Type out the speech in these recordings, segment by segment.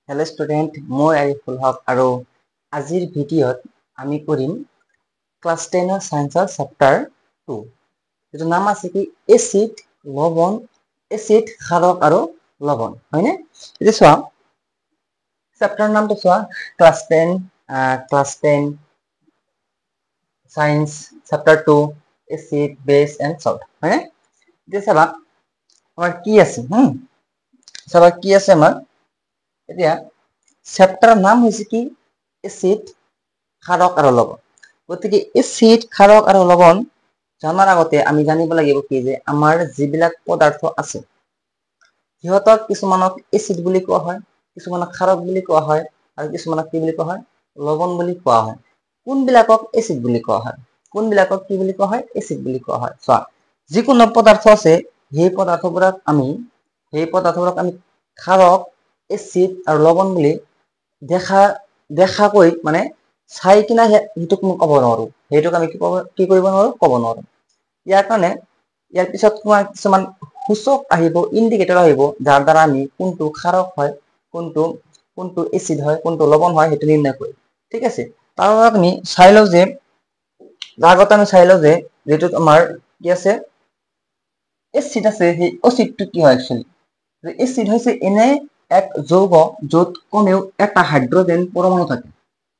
Hello student, মই আৰিফুল হক আৰু আজিৰ ভিডিঅ'ত আমি কৰিম ক্লাছ 10 সায়েন্সৰ চেপ্টাৰ 2 যেটো নাম আছে কি এসিড লবণ এসিড ক্ষাৰক আৰু লবণ হয়নে এটা চোৱা চেপ্টাৰ নামটো চোৱা class 10 science chapter 2 acid base and salt হয়নে এটা চাবা আমাৰ কি আছে চাবা কি আছে আমাৰ এতিয়া চেপ্টাৰৰ নাম হৈছে কি এসিড ক্ষাৰক আৰু লবণ গতিকে এসিড ক্ষাৰক আৰু লবণ জানাৰ আগতে আমি জানিব লাগিব কি যে আমাৰ যিবিলাক পদাৰ্থ আছে সিহঁতক কিছুমানক এসিড বুলি কোৱা হয় কিছুমানক ক্ষাৰক বুলি কোৱা হয় আৰু কিছুমানক কি বুলি কোৱা হয় লবণ বুলি কোৱা হয় কোনবিলাকক এসিড বুলি কোৱা হয় কোনবিলাকক কি বুলি কোৱা হয় এসিড বুলি কোৱা হয় চোৱা যিকোনো পদাৰ্থ আছে সেই পদাৰ্থবোৰক আমি ক্ষাৰক এসিড আৰু লবণ বুলি দেখাকৈ মানে চাই কিনা হেতুক মই ক'ব নোৱাৰো হেতুক আমি কি কৰিব নোৱাৰো ক'ব নোৱাৰো ইয়াৰ কাৰণে ইয়াৰ পিছত কিছুমান সূচক আহিব ইন্ডিকেটৰ আহিব যাৰ দ্বাৰা আমি কোনটো ক্ষাৰক হয় কোনটো এসিড হয় কোনটো লবণ হয় হেতু নিৰ্ণয় কৰিম ঠিক আছে তাৰ আগত আমি চাই লও যে যেটো আমাৰ কি আছে এসিড আছে সেই এসিডটো কি হয় एक्चुअली এসিড হৈছে এনে এক যৌগ য'ত কমেও এটা হাইড্ৰোজেন পৰমাণু থাকে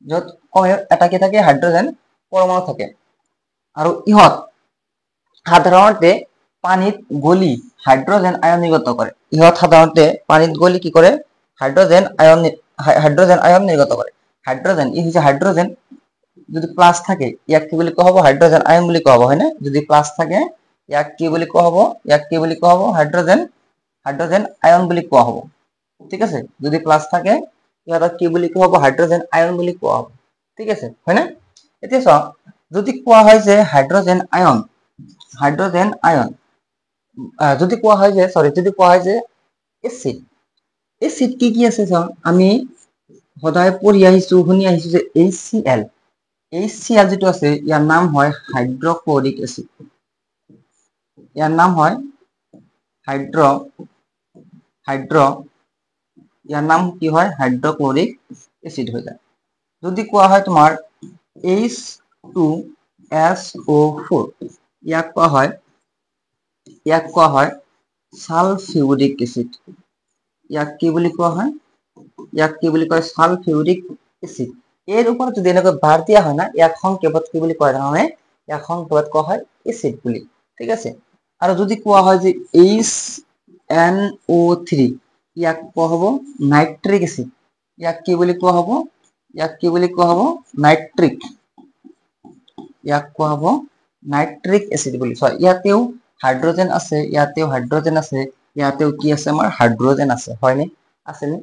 য'ত কমেও এটা কি থাকে হাইড্ৰোজেন পৰমাণু থাকে আৰু ইহত সাধাৰণতে পানীত গলি হাইড্ৰোজেন আয়ন নিৰ্গত কৰে ইহত সাধাৰণতে পানীত গলি কি কৰে হাইড্ৰোজেন আয়ন নিৰ্গত কৰে হাইড্ৰোজেন ই হৈছে হাইড্ৰোজেন যদি প্লাস থাকে ইয়াক কি বুলি কোৱা হ'ব হাইড্ৰোজেন আয়ন বুলি কোৱা হ'ব হয়নে যদি প্লাস থাকে ইয়াক কি বুলি কোৱা হ'ব হাইড্ৰোজেন আয়ন বুলি কোৱা হ'ব ঠিক আছে যদি প্লাস থাকে ইয়াক কি বুলি কোৱা হ'ব হাইড্ৰোজেন আয়ন বুলি কোৱা হ'ব ঠিক আছে হয়নে এতিয়া চাও যদি কোৱা হয় যে হাইড্ৰোজেন আয়ন যদি কোৱা হয় যে এসিড কি আছে চাও আমি সদায় পঢ়ি আহিছো শুনি আহিছো যে HCl যেটো আছে ইয়াৰ নাম হয় হাইড্ৰোক্লোৰিক এসিড ইয়াৰ নাম হয় ইয়াৰ নাম কি হয় হাইড্ৰোক্লোৰিক এসিড হৈ যায় যদি কোৱা হয় তোমাৰ H2SO4 ইয়াক কোৱা হয় সালফিউৰিক এসিড ইয়াক কি বুলি কোৱা হয় সালফিউরিক এসিড এর উপর যদি এনেকৈ ভার দিয়া হয় না ইয়াক সংক্ষেপত কি বুলি কয় জানানে ইয়াক সংক্ষেপত কোৱা হয় এসিড বুলি ঠিক আছে আৰু যদি কোৱা হয় যে HNO3 ইয়াক কোৱা হ'ব নাইট্ৰিক এসিড ইয়াক কি বুলি কোৱা হ'ব নাইট্ৰিক এসিড বুলি হয় ইয়াতেও হাইড্ৰোজেন আছে ইয়াতেও কি আছে আমাৰ হাইড্ৰোজেন আছে হয়নে আছে নে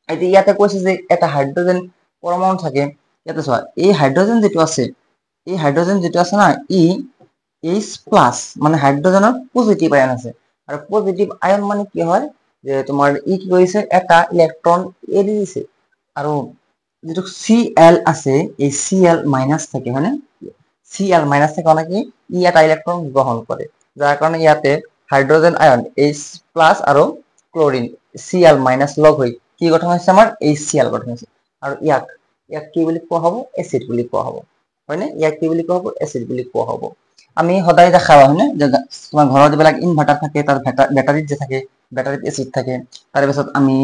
এতিয়া ইয়াতে কৈছে যে এটা হাইড্ৰোজেন পৰমাণু থাকে ইয়াতে চোৱা এই হাইড্ৰোজেন যেটো আছে না ই H+ মানে হাইড্ৰোজেনৰ পজিটিভ আয়ন আছে আৰু পজিটিভ আয়ন মানে কি হয় যে তোমাৰ ই কি কৰিছে এটা ইলেক্ট্ৰন এৰি দিছে আৰু যেটো Cl আছে এই Cl- থাকে হয়নে Cl- থাকে মানে কি ই এটা ইলেক্ট্ৰন গ্ৰহণ কৰে যাৰ কাৰণে ইয়াতে হাইড্ৰোজেন আয়ন H+ আৰু ক্লোৰিন Cl- লগ হৈ কি গঠন হৈছে আমাৰ HCl গঠন হৈছে আৰু ইয়াক কি বুলি কোৱা হ'ব এসিড বুলি কোৱা হ'ব হয়নে ইয়াক কি বুলি কোৱা হ'ব এসিড বুলি কোৱা হ'ব আমি সদায় দেখা পাওঁ হয়নে যে তোমাৰ ঘৰত যিবিলাক ইনভাৰ্টাৰ থাকে তাৰ বেটাৰীত যে থাকে বেটাৰীত এসিড থাকে তাৰ পিছত আমি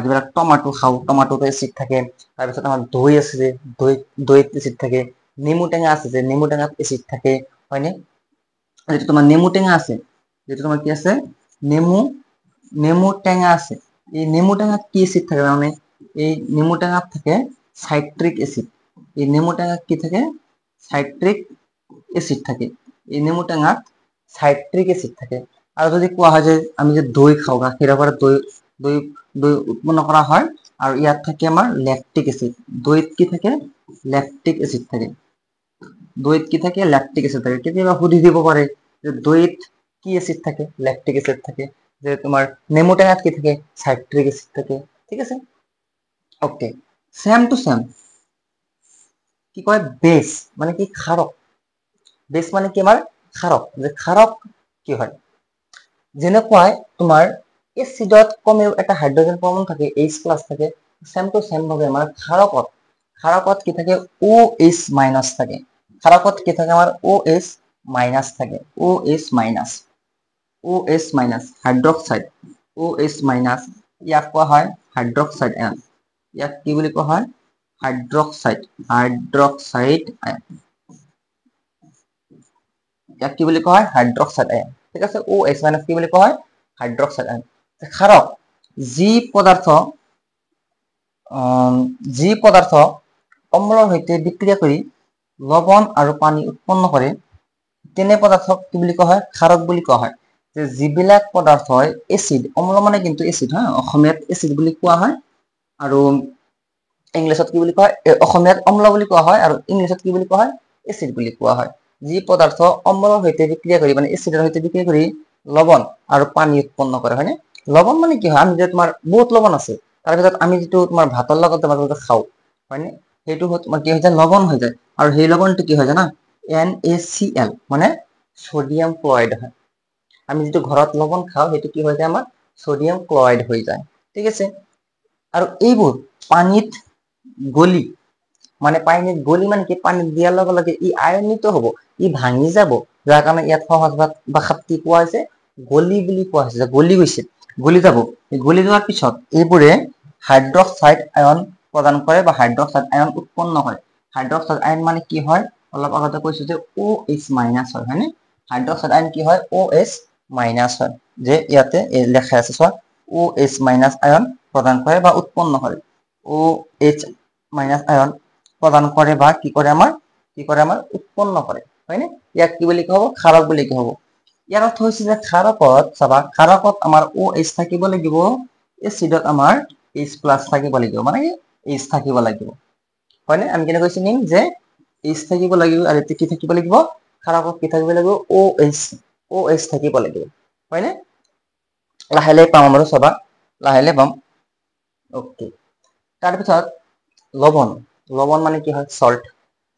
যিবিলাক টমাটো খাওঁ টমাটোত এসিড থাকে তাৰ পিছত আমাৰ দৈ আছে যে দৈত এসিড থাকে নেমু টেঙা আছে যে নেমু টেঙাত এসিড থাকে হয়নে যেটো তোমাৰ নেমু টেঙা আছে যেটো তোমাৰ কি আছে নেমু টেঙা আছে এই নেমু টেঙাত কি এসিড থাকে মানে এই নেমু টেঙাত থাকে সাইট্রিক এসিড এই নেমু টেঙাত কি থাকে সাইট্রিক এসিড থাকে এই নেমু টেঙাত সাইট্রিক এসিড থাকে আৰু যদি কোৱা হয় যে আমি যে দৈ খাওঁ গাখীৰৰ পৰা দৈ উৎপন্ন কৰা হয় আৰু ইয়াত থাকে আমাৰ ল্যাকটিক এসিড দৈত কি থাকে ল্যাকটিক এসিড থাকে কেতিয়াবা সুধি দিব পাৰে যে দৈত কি এসিড থাকে ল্যাকটিক এসিড থাকে যে তোমাৰ নেমু টেঙাত কি থাকে সাইট্রিক এসিড থাকে ঠিক আছে ওকে সেম টু সেম কি কয় বেস মানে কি ক্ষারক বেস মানে কি আমাৰ ক্ষাৰক যে ক্ষাৰক কি হয় যেনেকৈ তোমাৰ এচিডত কমেও এটা হাইড্ৰোজেন পৰমাণু থাকে H+ থাকে সেম টু সেম ভাবে আমাৰ ক্ষাৰকত কি থাকে OH- থাকে ক্ষাৰকত কি থাকে আমাৰ OH- থাকে OH- হাইড্ৰক্সাইড OH- ইয়াক কোৱা হয় হাইড্ৰক্সাইড আয়ন ইয়াক কি বুলি কোৱা হয় হাইড্ৰক্সাইড আয়ন ইয়াক কি বুলি কোৱা হয় হাইড্ৰক্সাইড আয়ন ঠিক আছে OH- কি বুলি কোৱা হয় হাইড্ৰক্সাইড আয়ন ক্ষাৰক যি পদাৰ্থ অম্লৰ সৈতে বিক্ৰিয়া কৰি লৱণ আৰু পানী উৎপন্ন কৰে তেনে পদাৰ্থক কি বুলি কোৱা হয় ক্ষাৰক বুলি কোৱা হয় যে যিবিলাক পদাৰ্থ হয় এচিড অম্ল মানে কিন্তু এচিড হয় অসমীয়াত এচিড বুলি কোৱা হয় আৰু ইংলিছত কি বুলি কোৱা হয় অসমীয়াত অম্ল বুলি কোৱা হয় আৰু ইংলিছত কি বুলি কোৱা হয় এচিড বুলি কোৱা হয় যি পদাৰ্থ অম্লৰ সৈতে বিক্ৰিয়া কৰি মানে এচিডৰ সৈতে বিক্ৰিয়া কৰি লৱণ আৰু পানী উৎপন্ন কৰে হয়নে লৱণ মানে কি হয় আমি যে তোমাৰ বহুত লৱণ আছে তাৰ ভিতৰত আমি যেটো তোমাৰ ভাতৰ লগত তোমাৰ খাওঁ হয়নে সেইটো তোমাৰ কি হৈ যায় লৱণ হৈ যায় আৰু সেই লৱণটো কি হয় জানা NaCl মানে সোডিয়াম ক্লোৰাইড হয় আমি যেটো ঘৰত লৱণ খাওঁ সেইটো কি হৈ যায় আমাৰ সোডিয়াম ক্লোৰাইড হৈ যায় ঠিক আছে আৰু এইবোৰ পানীত গলি মানে কি পানীত দিয়াৰ লগে লগে ই আয়নিত হ'ব ই ভাঙি যাব যাৰ কাৰণে ইয়াত সহজ ভাষাত কি কোৱা হৈছে গলি বুলি কোৱা হৈছে গলি গৈছে গলি যাব গলি যোৱাৰ পিছত এইবোৰে হাইড্ৰক্সাইড আয়ন প্ৰদান কৰে বা হাইড্ৰক্সাইড আয়ন উৎপন্ন কৰে হাইড্ৰক্সাইড আয়ন মানে কি হয় অলপ আগতে কৈছো যে OH- হয় হয়নে হাইড্ৰক্সাইড আয়ন কি হয় OH- হয় যে ইয়াতে লেখা আছে চোৱা OH- আয়ন প্ৰদান কৰে বা উৎপন্ন কৰে OH- আয়ন প্ৰদান কৰে বা কি কৰে আমাৰ উৎপন্ন কৰে হয়নে ইয়াক কি বুলি কোৱা হ'ব ক্ষাৰক বুলি কোৱা হ'ব ইয়াৰ অৰ্থ হৈছে যে ক্ষাৰকত চাবা ক্ষাৰকত আমাৰ OH থাকিব লাগিব এচিডত আমাৰ H+ থাকিব লাগিব মানে H থাকিব লাগিব হয়নে আমি কেনেকৈ চিনিম যে H থাকিব লাগিব আৰু কি থাকিব লাগিব ক্ষাৰকত কি থাকিব লাগিব OH থাকিব লাগিব হয়নে লাহে লাহে পাম আৰু চাবা লাহে পাম ওকে তাৰপিছত লৱণ মানে কি হয় সল্ট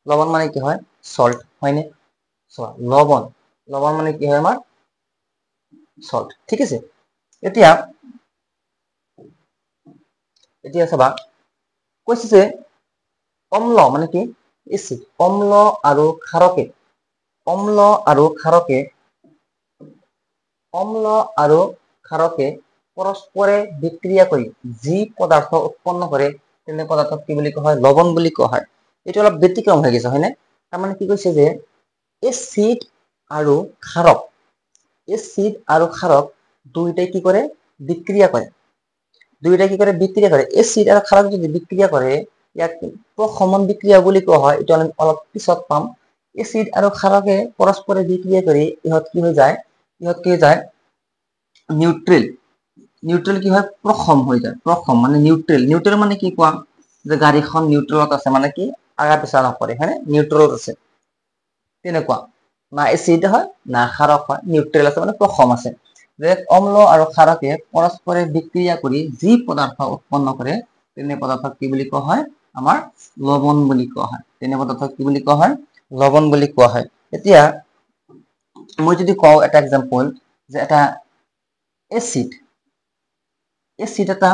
লৱণ মানে কি হয় সল্ট হয়নে চোৱা লৱণ মানে কি হয় আমাৰ সল্ট ঠিক আছে এতিয়া চাবা কৈছে যে অম্ল মানে কি এচিড অম্ল আৰু ক্ষাৰকে পৰস্পৰে বিক্ৰিয়া কৰি যি পদাৰ্থ উৎপন্ন কৰে তেনে পদাৰ্থক কি বুলি কোৱা হয় লৱণ বুলি কোৱা হয় এইটো অলপ ব্যতিক্ৰম হৈ গৈছে হয়নে তাৰমানে কি কৈছে যে এচিড আৰু ক্ষাৰক দুইটাই কি কৰে বিক্ৰিয়া কৰে এচিড আৰু ক্ষাৰক যদি বিক্ৰিয়া কৰে ইয়াক প্ৰশমন বিক্ৰিয়া বুলি কোৱা হয় এইটো আমি অলপ পিছত পাম এচিড আৰু ক্ষাৰকে পৰস্পৰে বিক্ৰিয়া কৰি ইহত কি হৈ যায় নিউট্ৰেল কি হয় প্ৰশম হৈ যায় মানে নিউট্ৰেল মানে কি কোৱা যে গাড়ীখন নিউট্ৰেলত আছে মানে কি আগা পিছা নকৰে হয়নে নিউট্ৰেলত আছে তেনেকুৱা না এচিড হয় না ক্ষাৰক হয় নিউট্ৰেল আছে মানে প্ৰশম আছে যে অম্ল আৰু ক্ষাৰকে পৰস্পৰে বিক্ৰিয়া কৰি যি পদাৰ্থ উৎপন্ন কৰে তেনে পদাৰ্থক কি বুলি কোৱা হয় আমাৰ লৱণ বুলি কোৱা হয় তেনে পদাৰ্থক কি বুলি কোৱা হয় লৱণ বুলি কোৱা হয় এতিয়া মই যদি কওঁ এটা এক্সাম্পল যে এটা এচিড এটা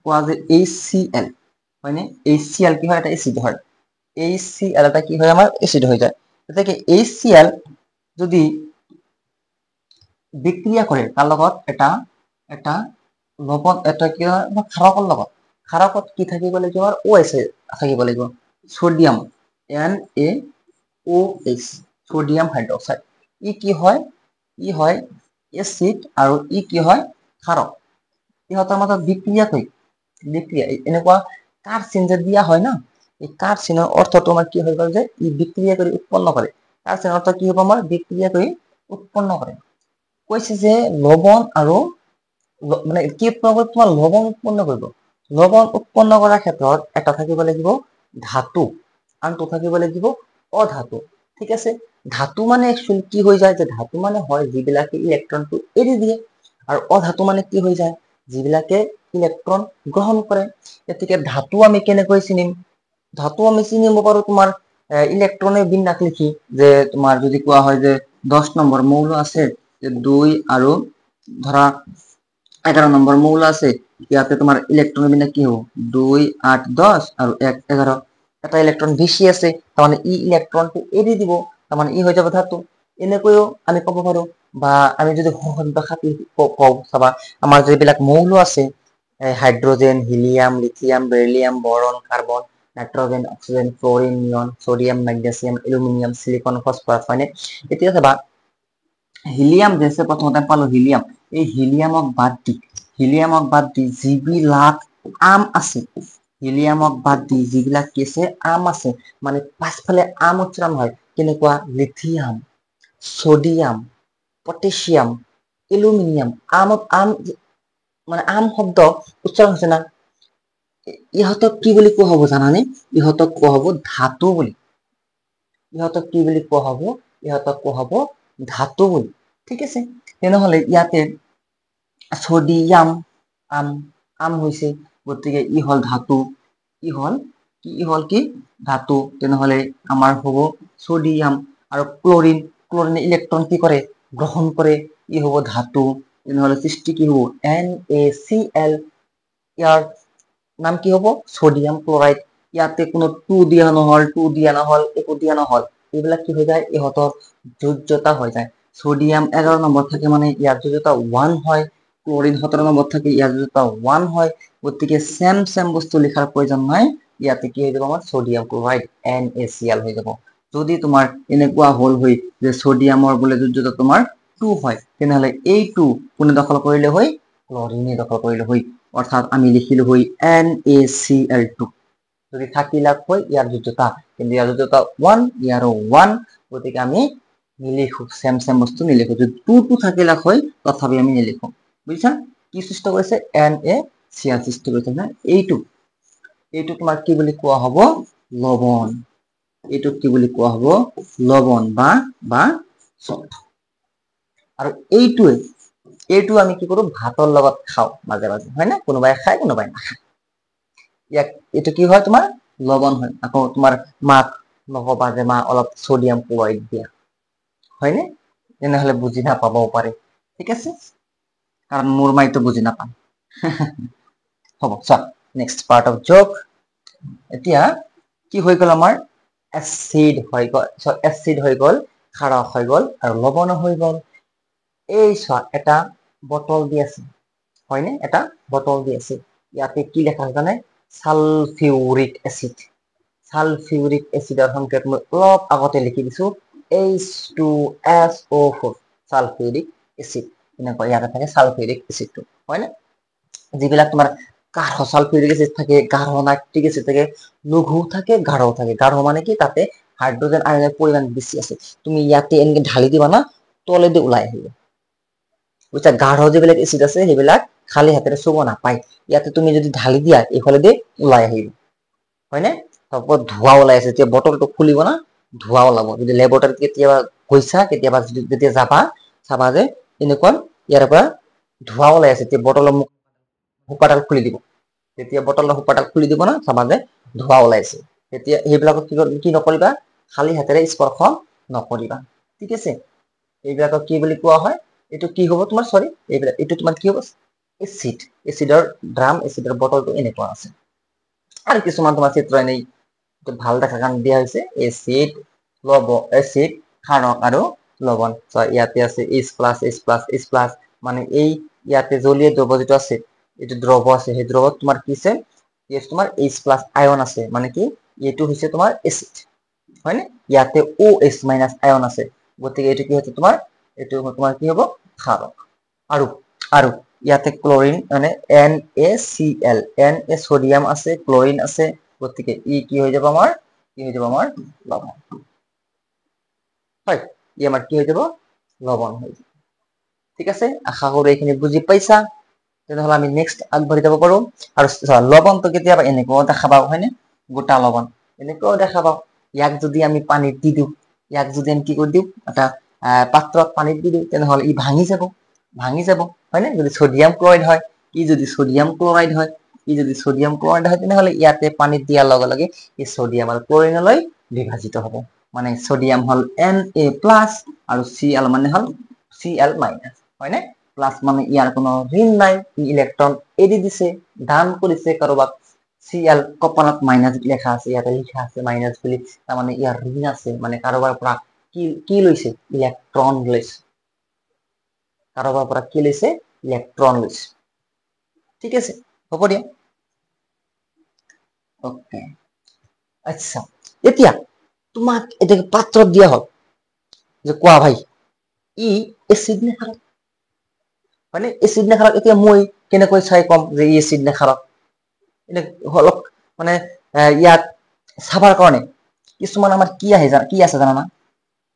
কোৱা যে HCl হয়নে HCl কি হয় এটা এচিড হয় HCl এটা কি হয় আমাৰ এচিড হৈ যায় গতিকে HCl যদি বিক্ৰিয়া কৰে তাৰ লগত এটা লৱণ এটা কি হয় ক্ষাৰকৰ লগত ক্ষাৰকত কি থাকিব লাগিব আমাৰ OH থাকিব লাগিব সোডিয়াম NaOH সোডিয়াম হাইড্ৰক্সাইড ই কি হয় এচিড আৰু ই কি হয় ক্ষাৰক ইহঁতৰ মাজত বিক্ৰিয়া এনেকুৱা কাৰ চিন যে দিয়া হয় না এই কাৰ চিনৰ অৰ্থটো আমাৰ কি হৈ গ'ল যে ই বিক্ৰিয়া কৰি উৎপন্ন কৰে কাৰ চিনৰ অৰ্থ কি হ'ব আমাৰ বিক্ৰিয়া কৰি উৎপন্ন কৰে কৈছে যে লৱণ আৰু মানে কি তোমাৰ লৱণ উৎপন্ন কৰিব লৱণ উৎপন্ন কৰাৰ ক্ষেত্ৰত এটা থাকিব লাগিব ধাতু আনটো থাকিব লাগিব অধাতু ঠিক আছে ধাতু মানে একচুৱেলি কি হৈ যায় যে ধাতু মানে হয় যিবিলাকে ইলেক্ট্ৰনটো এৰি দিয়ে আৰু অধাতু মানে কি হৈ যায় যিবিলাকে ইলেক্ট্ৰন গ্ৰহণ কৰে গতিকে ধাতু আমি কেনেকৈ চিনিম ধাতু আমি চিনিব পাৰো তোমাৰ ইলেক্ট্ৰনৰ বিন্যাস লিখি যে তোমাৰ যদি কোৱা হয় যে 10 নম্বৰ মৌল আছে যে 2 আৰু ধৰা 11 নম্বৰ মৌল আছে ইয়াতে তোমাৰ ইলেক্ট্ৰনৰ বিন্যাস কি হ'ব 2 8 10 আৰু 1 11 এটা ইলেক্ট্ৰন বেছি আছে তাৰমানে ই ইলেক্ট্ৰনটো এৰি দিব তাৰমানে ই হৈ যাব ধাতু এনেকৈও আমি ক'ব পাৰো বা আমি যদি সহজ ভাষাত কওঁ চাবা আমাৰ যিবিলাক মৌল আছে hydrogen helium lithium beryllium boron carbon nitrogen oxygen fluorine neon sodium magnesium aluminium silicon phosphorus হয়নে এতিয়া চাবা হিলিয়াম যে আছে প্ৰথমতে পালো হিলিয়াম এই হিলিয়ামক বাদ দি যিবিলাক আম আছে হিলিয়ামক বাদ দি যিবিলাক কি আছে আম আছে মানে পাছফালে আম উচ্চাৰণ হয় কেনেকুৱা লিথিয়াম সোডিয়াম পটাছিয়াম এলুমিনিয়াম আম মানে আম শব্দ উচ্চাৰণ হৈছে না ইহঁতক কি বুলি কোৱা হ'ব জানানে ইহঁতক কোৱা হ'ব ধাতু বুলি ইহঁতক কি বুলি কোৱা হ'ব ইহঁতক কোৱা হ'ব ধাতু বুলি ঠিক আছে তেনেহলে ইয়াতে সোডিয়াম আম হৈছে গতিকে ই হল ধাতু ই হল কি ধাতু তেনেহলে আমাৰ হ'ব সোডিয়াম আৰু ক্লোৰিন ইলেক্ট্ৰন কি কৰে গ্ৰহণ কৰে ই হ'ব ধাতু তেনেহলে সৃষ্টি কি হ'ব NaCl ইয়াৰ নাম কি হ'ব সোডিয়াম ক্লোৰাইড ইয়াতে কোনো 2 দিয়া নহল একো দিয়া নহল এইবিলাক কি হৈ যায় ইহঁতৰ যোজ্যতা হৈ যায় সোডিয়াম 11 নম্বৰ থাকে মানে ইয়াৰ যোজ্যতা 1 হয় ক্লোৰিন 17 নম্বৰ থাকে ইয়াৰ যোজ্যতা 1 হয় গতিকে সেম বস্তু লিখাৰ প্ৰয়োজন নাই ইয়াতে কি হৈ যাব আমাৰ সোডিয়াম ক্লোৰাইড NaCl হৈ যাব যদি তোমাৰ এনেকুৱা হল হৈ যে সোডিয়ামৰ বোলে যোজ্যতা তোমাৰ 2 হয় তেনেহলে এই 2 কোনে দখল কৰিলে হৈ ক্লোৰিনে দখল কৰিলে হৈ অৰ্থাৎ আমি লিখিলো হৈ NaCl2 যদি থাকিলাক হৈ ইয়াৰ যোজ্যতা কিন্তু ইয়াৰ যোজ্যতা 1 ইয়াৰো 1 গতিকে আমি নিলিখো সেম বস্তু নিলিখো যদি 2 থাকিলাক হৈ তথাপি আমি নিলিখো বুজিছা কি সৃষ্টি কৰিছে NaCl সৃষ্টি কৰিছে না এইটো তোমাৰ কি বুলি কোৱা হ'ব লৱণ এইটো কি বুলি কোৱা হ'ব লৱণ বা সল্ট আৰু এইটো আমি কি কৰো ভাতৰ লগত খাওঁ মাজে মাজে হয় না কোনোবাই খায় কোনোবাই নাখায় ইয়াক এইটো কি হয় তোমাৰ লৱণ হয় আকৌ তোমাৰ মাক নকবা যে মা অলপ সোডিয়াম ক্লোৰাইড দিয়া হয়নে তেনেহলে বুজি নাপাবও পাৰে ঠিক আছে কাৰণ মোৰ মাইতো বুজি নাপায় হ'ব চোৱা নেক্সট পাৰ্ট অফ জক এতিয়া কি হৈ গ'ল আমাৰ এচিড হৈ গ'ল ক্ষাৰক হৈ গ'ল আৰু লৱণ হৈ গ'ল এই চোৱা এটা বটল দি আছে হয়নে এটা বটল দি আছে ইয়াতে কি লেখা আছে জানে সালফিউৰিক এচিডৰ সংকেত মই অলপ আগতে লিখি দিছো H2SO4 সালফিউৰিক এচিড এনেকুৱা ইয়াতে থাকে সালফিউৰিক এচিডটো হয়নে যিবিলাক তোমাৰ গাঢ় সালফিউৰিক এচিড থাকে গাঢ় নাইট্ৰিক এচিড থাকে লঘু থাকে গাঢ় থাকে গাঢ় মানে কি তাতে হাইড্ৰোজেন আয়নৰ পৰিমাণ বেছি আছে তুমি ইয়াতে এনেকে ঢালি দিবা না তলেদি ওলাই আহিব বুজিছা গাঢ় যিবিলাক এচিড আছে সেইবিলাক খালি হাতেৰে চুব নাপায় ইয়াতে তুমি যদি ঢালি দিয়া এইফালেদি ওলাই আহিব হয়নে তারপর ধোঁয়া ওলাই আছে যে বটলটো খুলিব না ধোঁয়া ওলাব যদি ল্যাবৰেটৰীত কেতিয়াবা গৈছা কেতিয়াবা যেতিয়া যাবা চাবা যে এনেকুৱা ইয়াৰ পৰা ধোঁৱা ওলাই আছে যে বটলৰ হুপাডাল খুলি দিব যেতিয়া বটলৰ হুপাডাল খুলি দিব না চাবা যে ধোঁৱা ওলাইছে তেতিয়া সেইবিলাকক কি নকৰিবা খালি হাতেৰে স্পৰ্শ নকৰিবা ঠিক আছে এইবিলাকক কি বুলি কোৱা হয় এইটো কি হ'ব তোমাৰ সৰি এইটো তোমাৰ কি হ'ব এচিডৰ ড্ৰাম এচিডৰ বটলটো এনেকুৱা আছে আৰু কিছুমান তোমাৰ চিত্ৰ এনেই ভাল দেখা কাৰণে দিয়া হৈছে এচিড ক্ষাৰক আৰু লৱণ ইয়াতে আছে H+H+H+ মানে এই ইয়াতে জলীয় দ্ৰব্য যেটো আছে এইটো দ্ৰব্য আছে সেই দ্ৰব্যত তোমাৰ কি আছে তোমাৰ H+ আয়ন আছে মানে কি এইটো হৈছে তোমাৰ এচিড হয়নে ইয়াতে OH- আয়ন আছে গতিকে এইটো কি হৈছে তোমাৰ কি হ'ব ক্ষাৰক আৰু ইয়াতে ক্লোৰিন মানে NaCl সোডিয়াম আছে ক্লোৰিন আছে গতিকে ই কি হৈ যাব আমাৰ লৱণ হয় ই আমাৰ কি হৈ যাব লৱণ হৈ যাব ঠিক আছে আশা কৰো এইখিনি বুজি পাইছা তেনেহলে আমি নেক্সট আগবাঢ়ি যাব পাৰো আৰু লৱণটো কেতিয়াবা এনেকুৱাও দেখা পাওঁ হয়নে গোটা লৱণ এনেকুৱাও দেখা পাওঁ ইয়াক যদি আমি পানীত দি দিওঁ ইয়াক যদি আমি কি কৰি দিওঁ এটা পাত্ৰত পানীত দি দিওঁ তেনেহলে ই ভাঙি যাব হয়নে যদি সোডিয়াম ক্লোৰাইড হয় যদি সোডিয়াম ক্লোৰাইড হয় তেনেহলে ইয়াতে পানীত দিয়াৰ লগে লগে এই সোডিয়াম আৰু ক্লোৰিনলৈ বিভাজিত হ'ব মানে সোডিয়াম হল Na+ আৰু Cl মানে হল Cl- হয়নে প্লাস মানে ইয়াৰ কোনো ঋণ নাই, ইলেক্ট্ৰন এৰি দিছে, দান কৰিছে কাৰোবাক। Cl কপালত মাইনাস লেখা আছে, ইয়াতে লিখা আছে মাইনাস বুলি, তাৰমানে ইয়াৰ ঋণ আছে, মানে কাৰোবাৰ পৰা কি লৈছে, ইলেক্ট্ৰন লৈছে। কাৰোবাৰ পৰা কি লৈছে, ইলেক্ট্ৰন লৈছে। ঠিক আছে, হ'ব দিয়া। ওকে, আচ্ছা, এতিয়া তোমাক এতিয়া পাত্ৰত দিয়া হ'ল যে কোৱা ভাই ই এচিড নে ক্ষাৰক, মানে এচিড নে ক্ষাৰক। এতিয়া মই কেনেকৈ চাই কম যে ই এচিড নে ক্ষাৰক, অলপ মানে ইয়াত চাবাৰ কাৰণে কিছুমান আমাৰ কি আছে জানানা,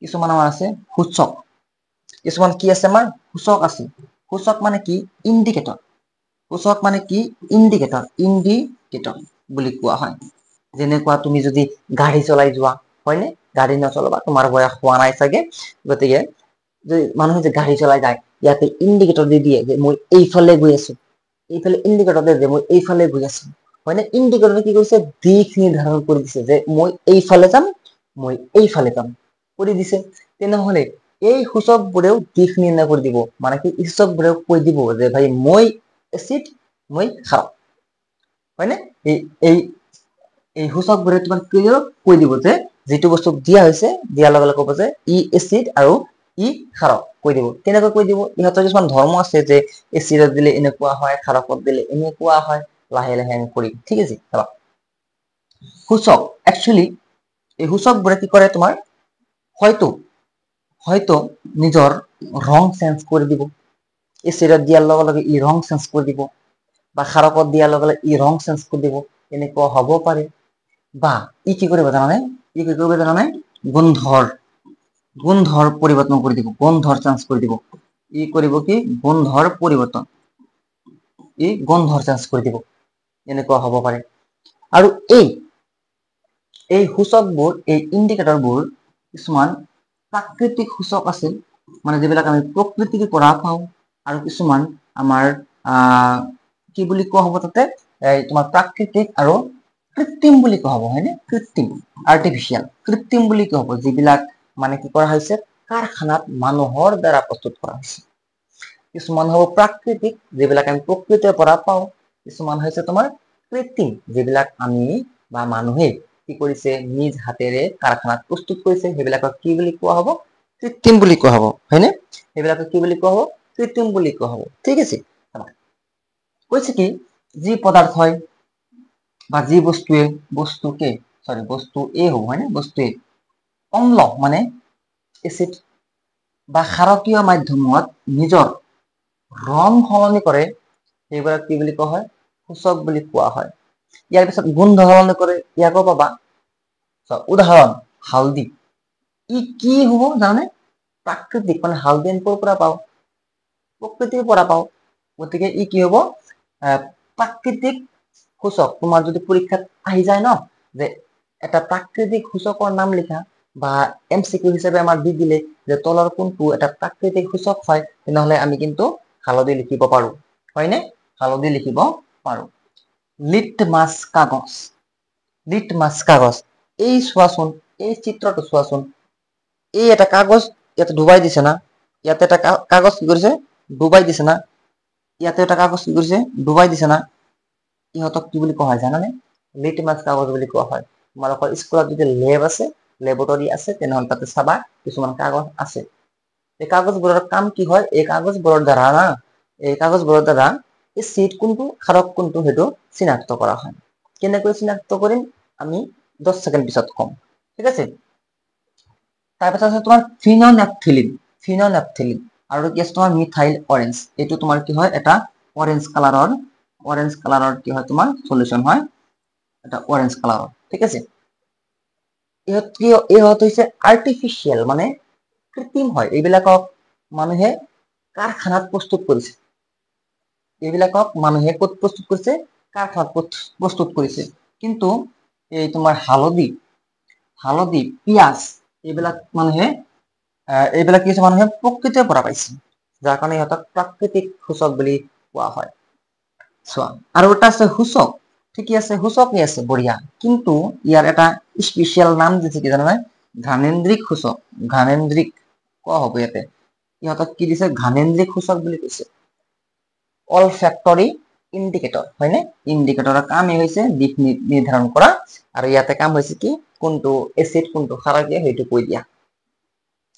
কিছুমান আমাৰ আছে সূচক, কিছুমান কি আছে আমাৰ সূচক আছে। সূচক মানে কি, ইণ্ডিকেটৰ। সূচক মানে কি, ইণ্ডিকেটৰ বুলি কোৱা হয়। যেনেকুৱা তুমি যদি গাড়ী চলাই যোৱা, হয়নে, গাড়ী নচলাবা, তোমাৰ বয়স হোৱা নাই চাগে, গতিকে মানুহে যে গাড়ী চলাই যায়, ইয়াতে ইণ্ডিকেটৰ দি দিয়ে যে মই এইফালে গৈ আছো, এইফালে ইণ্ডিকেটৰ দিয়ে যে মই এইফালে গৈ আছো, হয়নে। ইণ্ডিকেটৰে কি কৰিছে, দিশ নিৰ্ধাৰণ কৰি দিছে যে মই এইফালে যাম, মই এইফালে যাম কৰি দিছে। তেনেহলে এই সূচকবোৰেও দিশ নিৰ্ণয় কৰি দিব, মানে কি সূচকবোৰেও কৈ দিব যে ভাই মই এচিড, মই ক্ষাৰক, হয়নে। এই সূচকবোৰে তোমাক কৈ দিব যে যিটো বস্তু দিয়া হৈছে, দিয়াৰ লগে লগে ক'ব যে ই এচিড আৰু ই ক্ষাৰক, কৈ দিব। কেনেকৈ কৈ দিব, ইহঁতৰ কিছুমান ধৰ্ম আছে যে এচিডত দিলে এনেকুৱা হয়, ক্ষাৰকত দিলে এনেকুৱা হয়, লাহে লাহে আমি কৰিম। ঠিক আছে, চাবা সূচক, একচুৱেলি এই সূচকবোৰে কি কৰে, তোমাৰ হয়তো নিজৰ ৰং চেঞ্জ কৰি দিব। এচিডত দিয়াৰ লগে লগে ই ৰং চেঞ্জ কৰি দিব, বা ক্ষাৰকত দিয়াৰ লগে লগে ই ৰং চেঞ্জ কৰি দিব, এনেকুৱা হ'ব পাৰে। বা ই কি কৰিব জানানে, গোন্ধৰ পৰিৱৰ্তন কৰি দিব, গোন্ধৰ চেঞ্জ কৰি দিব। ই কৰিব কি, গোন্ধৰ পৰিৱৰ্তন, ই গোন্ধৰ চেঞ্জ কৰি দিব, এনেকুৱা হ'ব পাৰে। আৰু এই সূচকবোৰ, এই ইণ্ডিকেটৰবোৰ কিছুমান প্ৰাকৃতিক সূচক আছে, মানে যিবিলাক আমি প্ৰকৃতিৰ পৰা পাওঁ, আৰু কিছুমান আমাৰ কি বুলি কোৱা হ'ব তাতে, তোমাৰ প্ৰাকৃতিক আৰু কৃত্ৰিম বুলি কোৱা হ'ব, হয়নে, কৃত্ৰিম, আৰ্টিফিচিয়েল, কৃত্ৰিম বুলি কোৱা হ'ব, যিবিলাক মানে কি কৰা হৈছে, কাৰখানাত মানুহৰ দ্বাৰা প্ৰস্তুত কৰা হৈছে। কিছুমান হ'ব প্ৰাকৃতিক, যিবিলাক আমি প্ৰকৃতিৰ পৰা পাওঁ। কিছুমান হৈছে তোমাৰ কৃত্ৰিম, যিবিলাক আমি বা মানুহে কি কৰিছে, নিজ হাতেৰে কাৰখানাত প্ৰস্তুত কৰিছে, সেইবিলাকক কি বুলি কোৱা হ'ব, কৃত্ৰিম বুলি কোৱা হ'ব, হয়নে। সেইবিলাকক কি বুলি কোৱা হ'ব, কৃত্ৰিম বুলি কোৱা হ'ব। ঠিক আছে, কৈছে কি, যি পদাৰ্থই বা যি বস্তু এ হ'ব, হয়নে, বস্তু এ অম্ল মানে এচিড বা ক্ষাৰকীয় মাধ্যমত নিজৰ ৰং সলনি কৰে, সেইবিলাক কি বুলি কোৱা হয়, সূচক বুলি কোৱা হয়। ইয়াৰ পিছত গোন্ধ সলনি কৰে, ইয়াকো পাবা। উদাহৰণ, হালধি, ই কি হ'ব জানানে, প্ৰাকৃতিক, মানে হালধি আমি ক'ৰ পৰা পাওঁ, প্ৰকৃতিৰ পৰা পাওঁ। গতিকে ই কি হ'ব, প্ৰাকৃতিক সূচক। তোমাৰ যদি পৰীক্ষাত আহি যায় ন, যে এটা প্ৰাকৃতিক সূচকৰ নাম লিখা, বা MCQ হিচাপে আমাৰ দি দিলে যে তলৰ কোনটো এটা প্ৰাকৃতিক সূচক হয়, তেনেহলে আমি কিন্তু হালধি লিখিব পাৰো, হয়নে, হালধি লিখিব পাৰো। লিটমাছ কাগজ, লিটমাছ কাগজ, এই চোৱাচোন, এই চিত্ৰটো চোৱাচোন, এই এটা কাগজ ইয়াতে ডুবাই দিছে না, ইয়াতে এটা কাগজ কি কৰিছে, ডুবাই দিছে না, ইয়াতে এটা কাগজ কি কৰিছে, ডুবাই দিছে না। ইহঁতক কি বুলি কোৱা হয় জানানে, লিটমাছ কাগজ বুলি কোৱা হয়। তোমালোকৰ স্কুলত যদি লেব আছে, লেবৰেটৰী আছে, তেনেহলে তাতে চাবা কিছুমান কাগজ আছে। এই কাগজবোৰৰ কাম কি হয়, এই কাগজবোৰৰ দ্বাৰা এই চিট কোনটো, ক্ষাৰক কোনটো, সেইটো চিনাক্ত কৰা হয়। কেনেকৈ চিনাক্ত কৰিম, আমি 10 ছেকেণ্ড পিছত কম। ঠিক আছে, তাৰপিছত আছে তোমাৰ ফিননেপথেলিন, আৰু কি আছে তোমাৰ মিথাইল অৰেঞ্জ। এইটো তোমাৰ কি হয়, এটা অৰেঞ্জ কালাৰৰ কি হয়, তোমাৰ সলিউশন হয়, এটা অৰেঞ্জ কালাৰৰ। ঠিক আছে, ইহঁত হৈছে আৰ্টিফিচিয়েল, মানে কৃত্ৰিম হয়। এইবিলাকক মানুহে কাৰখানাত প্ৰস্তুত কৰিছে, এইবিলাকক মানুহে ক'ত প্ৰস্তুত কৰিছে, কাৰখানাত প্ৰস্তুত কৰিছে। কিন্তু এই তোমাৰ হালধি, পিয়াজ, এইবিলাক কিছু মানুহে প্ৰকৃতিৰ পৰা পাইছে, যাৰ কাৰণে ইহঁতক প্ৰাকৃতিক সূচক বুলি কোৱা হয়। চোৱা, আৰু এটা আছে সূচক, ঠিকে আছে, সূচকেই আছে, বঢ়িয়া, কিন্তু ইয়াৰ এটা স্পেচিয়েল নাম দিছে, কি জানানে, ঘানেন্দ্ৰিক সূচক, ঘানেন্দ্ৰিক কোৱা হ'ব ইয়াতে। ইহঁতক কি দিছে ঘানেন্দ্ৰিক সূচক বুলি কৈছে অলফেক্টৰী ইণ্ডিকেটৰ হয়নে ইণ্ডিকেটৰৰ কামেই হৈছে দিশ নিৰ্ধাৰণ কৰা আৰু ইয়াতে কাম হৈছে কি কোনটো এচিড কোনটো ক্ষাৰকীয় সেইটো কৈ দিয়া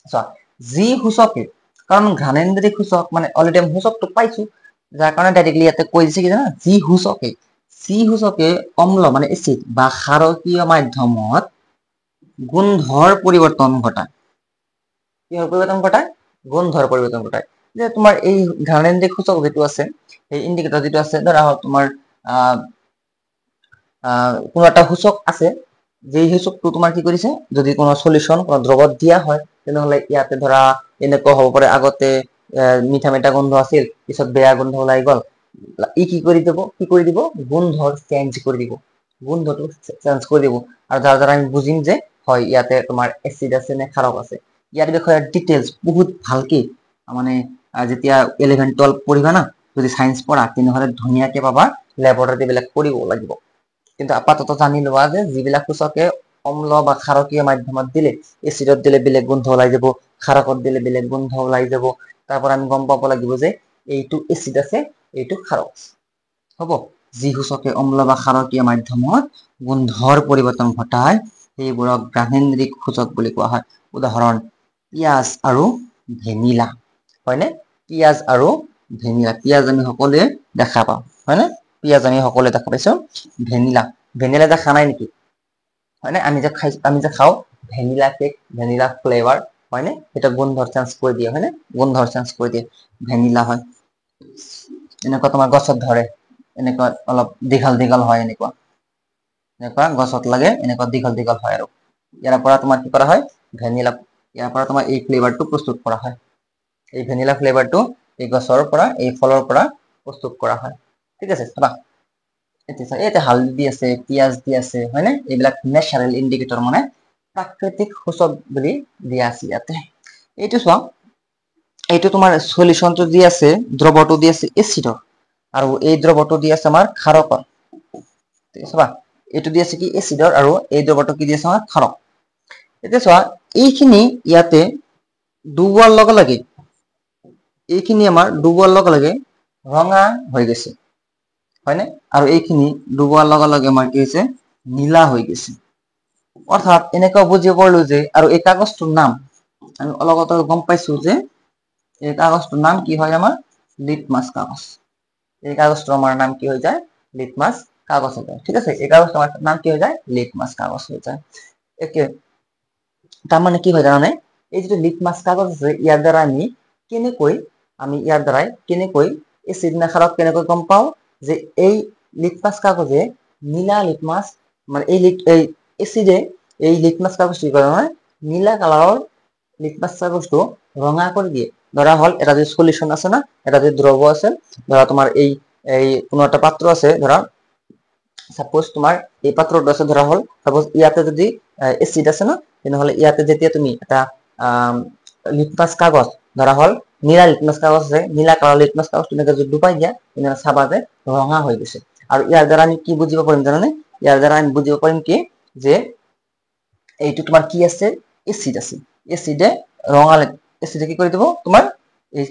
চোৱা যি সূচকে কাৰণ ঘানেন্দ্ৰিক সূচক মানে অলৰেডি আমি সূচকটো পাইছো যাৰ কাৰণে ডাইৰেক্টলি ইয়াতে কৈ দিছে কি জানা যি সূচকে অম্ল মানে এচিড বা ক্ষাৰকীয় মাধ্যমত গোন্ধৰ পৰিৱৰ্তন ঘটায় কিহৰ পৰিৱৰ্তন ঘটায় গোন্ধৰ পৰিৱৰ্তন ঘটায় যে তোমাৰ এই ঘানেন্দ্ৰিক সূচক যেটো আছে এই ইণ্ডিকেটৰ যেটো আছে ধৰা হওক তোমাৰ কোনো এটা সূচক আছে যে সূচকটো তোমাৰ কি কৰিছে যদি কোনো সলিউশন কোনো দ্ৰৱত দিয়া হয় তেনেহলে ইয়াতে ধৰা এনেকুৱা হ'ব পাৰে আগতে মিঠা মিঠা গোন্ধ আছিল পিছত বেয়া গোন্ধ ওলাই গল ই কি কৰি দিব গোন্ধৰ চেঞ্জ কৰি দিব গোন্ধটো চেঞ্জ কৰি দিব আৰু যাৰ দ্বাৰা আমি বুজিম যে হয় ইয়াতে তোমাৰ এচিড আছে নে ক্ষাৰক আছে ইয়াৰ বিষয়ে ডিটেইলছ বহুত ভালকে মানে যেতিয়া 11 12 পঢ়িবা না যদি সায়েন্স পঢ়া তেনেহলে ধুনীয়াকে পাবা ল্যাবৰেটৰী বিলাক কৰিব লাগিব কিন্তু আপাতত জানি লোৱা যে যিবিলাক সূচকে অম্ল বা ক্ষাৰকীয় মাধ্যমত দিলে এচিডত দিলে বেলেগ গোন্ধ ওলাই যাব ক্ষাৰকত দিলে বেলেগ গোন্ধ ওলাই যাব তাৰপৰ আমি গম পাব লাগিব যে এইটো এচিড আছে এইটো ক্ষাৰক আছে হ'ব যি সূচকে অম্ল বা ক্ষাৰকীয় মাধ্যমত গোন্ধৰ পৰিৱৰ্তন ঘটায় সেইবোৰক ঘানেন্দ্ৰিক সূচক বুলি কোৱা হয় উদাহৰণ পিয়াজ আৰু ভেনিলা হয়নে পিয়াজ আৰু ভেনিলা পিয়াজ আমি সকলোৱে দেখা পাওঁ হয়নে পিয়াজ আমি সকলোৱে দেখা পাইছো ভেনিলা দেখা নাই নেকি হয়নে আমি যে খাও ভেনিলা কেক ভেনিলা ফ্লেভাৰ হয়নে এটা গোন্ধৰ চেঞ্জ কৰি দিয়ে হয়নে গোন্ধৰ চেঞ্জ কৰি দিয়ে ভেনিলা হয় এনেকুৱা তোমাৰ গছত ধৰে এনেকুৱা অলপ দীঘল হয় এনেকুৱা গছত লাগে এনেকুৱা দীঘল হয় আৰু ইয়াৰ পৰা তোমাৰ কি কৰা হয় ভেনিলা ইয়াৰ পৰা তোমাৰ এই ফ্লেভাৰটো প্ৰস্তুত কৰা হয় এই ভেনিলা ফ্লেভাৰটো এই গছৰ পৰা এই ফলৰ পৰা প্ৰস্তুত কৰা হয় ঠিক আছে চাবা এতিয়া হালধি আছে পিয়াজ দি আছে হয়নে এইবিলাক নেচাৰেল ইণ্ডিকেটৰ মানে প্ৰাকৃতিক সূচক বুলি দিয়া আছে ইয়াতে এইটো চোৱা এইটো তোমাৰ সলিউশনটো দি আছে দ্ৰৱটো দি আছে এচিডৰ আৰু এই দ্ৰৱটো দি আছে আমাৰ ক্ষাৰকৰ ঠিক আছে বা এইটো দি আছে কি এচিডৰ আৰু এই দ্ৰৱটো কি দি আছে আমাৰ ক্ষাৰক এতিয়া চোৱা এইখিনি ইয়াতে ডুবোৱাৰ লগে লগে এইখিনি আমাৰ ডুবোৱাৰ লগে লগে ৰঙা হৈ গৈছে হয়নে আৰু এইখিনি ডুবোৱাৰ লগে লগে আমাৰ কি হৈছে নীলা হৈ গৈছে অৰ্থাৎ এনেকুৱা বুজিব পাৰিলো যে আৰু এই কাগজটোৰ নাম আমি অলগত গম পাইছো যে এই কাগজটোৰ নাম কি হয় আমাৰ লিটমাছ কাগজ এই কাগজটোৰ আমাৰ নাম কি হৈ যায় লিটমাছ কাগজ হৈ যায় ঠিক আছে এই কাগজটোৰ নাম কি হৈ যায় লিটমাছ কাগজ হৈ যায় একে তাৰ মানে কি হয় জানানে এই যেটো লিটমাছ কাগজ আছে ইয়াৰ দ্বাৰা আমি ইয়াৰ দ্বাৰাই কেনেকৈ এচিড নে ক্ষাৰক কেনেকৈ গম পাও যে এই লিটমাছ কাগজে নীলা লিটমাছ মানে এই এচিডে এই লিটমাছ কাগজটো কি কৰে নহয় নীলা কালাৰৰ লিটমাছ কাগজটো ৰঙা কৰি দিয়ে ধৰা হল এটা যে সলিউশন আছে না এটা যে দ্ৰৱ আছে ধৰা তোমাৰ এই কোনো একটা পাত্ৰ আছে ধৰা সাপোজ তোমাৰ এই পাত্ৰটো আছে ধৰা হল সাপোজ ইয়াতে যদি এচিড আছে না তেনেহলে ইয়াতে যেতিয়া তুমি এটা লিটমাছ কাগজ ধৰা হল নীলা লিটমাছ কাগজ আছে নীলা কালাৰ লিটমাছ কাগজ তুমি যদি ডুবাই দিয়া তেনেহলে চাবা যে ৰঙা হৈ গৈছে আৰু ইয়াৰ দ্বাৰা আমি কি বুজিব পাৰিম জানানে ইয়াৰ দ্বাৰা আমি বুজিব পাৰিম কি যে এইটো তোমাৰ কি আছে এচিড আছে এচিডে ৰঙা এচিডে কি কৰি দিব তোমাৰ এই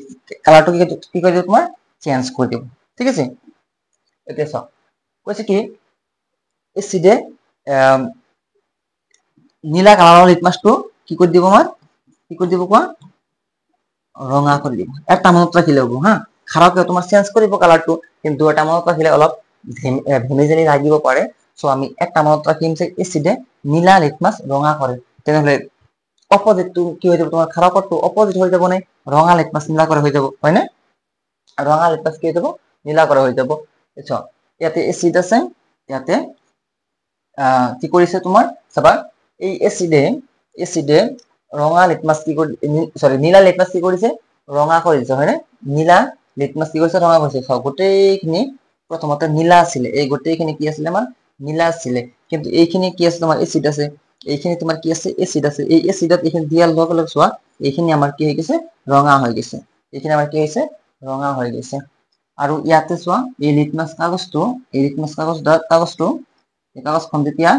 কালাৰটো কি কৰি দিব তোমাৰ চেঞ্জ কৰি দিব ঠিক আছে এতিয়া চাও কৈছে কি এচিডে নীলা কালাৰৰ লিটমাছটো কি কৰি দিব আমাৰ কি কৰি দিব কোৱা ৰঙা কৰি দিব এটা মনত ৰাখিলে হ'ব হা ক্ষাৰকে তোমাৰ চেঞ্জ কৰিব কালাৰটো কিন্তু এটা মনত ৰাখিলে অলপ ভেমিজেনি লাগিব পাৰে সো আমি একটা মনত ৰাখিম যে এচিডে নীলা লিটমাছ ৰঙা কৰে তেনেহলে অপোজিটটো কি হৈ যাব তোমাৰ ক্ষাৰকটো অপোজিট হৈ যাব নে ৰঙা লিটমাছ নীলা কৰে হৈ যাব হয় না ৰঙা লিটমাছ কি হৈ যাব নীলা কৰে হৈ যাব আচ্ছা ইয়াতে এচিড আছে ইয়াতে কি কৰিছে তোমাৰ চাবা এই এচিডে ৰঙা লিটমাছ কি কৰি সৰি নীলা লিটমাছ কি কৰিছে ৰঙা কৰিছে হয়নে নীলা লিটমাছ কি কৰিছে ৰঙা কৰিছে চাও গোটেইখিনি প্ৰথমতে নীলা আছিলে এই গোটেইখিনি কি আছিলে আমাৰ নীলা আছিলে কিন্তু এইখিনি কি আছে তোমাৰ এচিড আছে এইখিনি তোমাৰ কি আছে এচিড আছে এই এচিডত এইখিনি দিয়াৰ লগে লগে চোৱা এইখিনি আমাৰ কি হৈ গৈছে ৰঙা হৈ গৈছে এইখিনি আমাৰ কি হৈছে ৰঙা হৈ গৈছে আৰু ইয়াতে চোৱা এই লিটমাছ কাগজটো এই কাগজখন যেতিয়া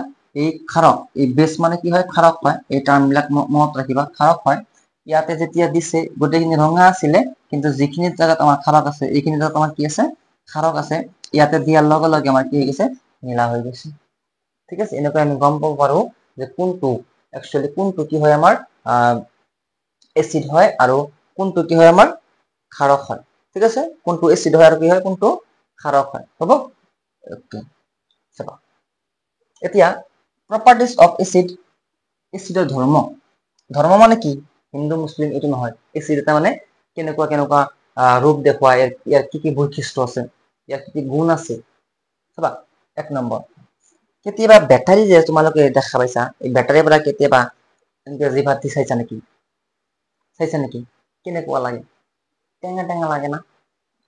এই ক্ষাৰক এই বেছ মানে কি হয় ক্ষাৰক হয় এই টাৰ্ম বিলাক মনত ৰাখিবা ক্ষাৰক হয় ইয়াতে যেতিয়া দিছে গোটেইখিনি ৰঙা আছিলে, কিন্তু যিখিনি জায়গাত আমাৰ খাৰক আছে এইখিনি জায়গাত আমাৰ কি আছে, খাৰক আছে। ইয়াতে দিয়াৰ লগে লগে আমাৰ কি হৈ গৈছে, নীলা হৈ গৈছে। ঠিক আছে, এনেকৈ আমি গম পাব পাৰো যে কোনটো একচুয়ালি কোনটো কি হয় আমাৰ এসিড হয় আৰু কোনটো কি হয় আমাৰ ক্ষাৰক হয়। ঠিক আছে, কোনটো এসিড হয় আৰু কি হয়, কোনটো ক্ষাৰক হয়। হ'ব, ওকে। চাবা এতিয়া প্ৰপাৰ্টিজ অফ এসিড, এসিডৰ ধৰ্ম। ধৰ্ম মানে কি, হিন্দু মুছলিম এইটো নহয়। এসিড এটা মানে কেনেকুৱা কেনেকুৱা ৰূপ দেখুৱাই, ইয়াৰ কি কি বৈশিষ্ট্য আছে, ইয়াৰ কি কি গুণ আছে। চাবা, 1 নম্বৰ, কেতিয়াবা বেটাৰী যে তোমালোকে দেখা পাইছা, এই বেটাৰীৰ পৰা কেতিয়াবা এনেকে জিভাত দি চাইছা নেকি, চাইছা নেকি, কেনেকুৱা লাগে, টেঙা টেঙা লাগে না,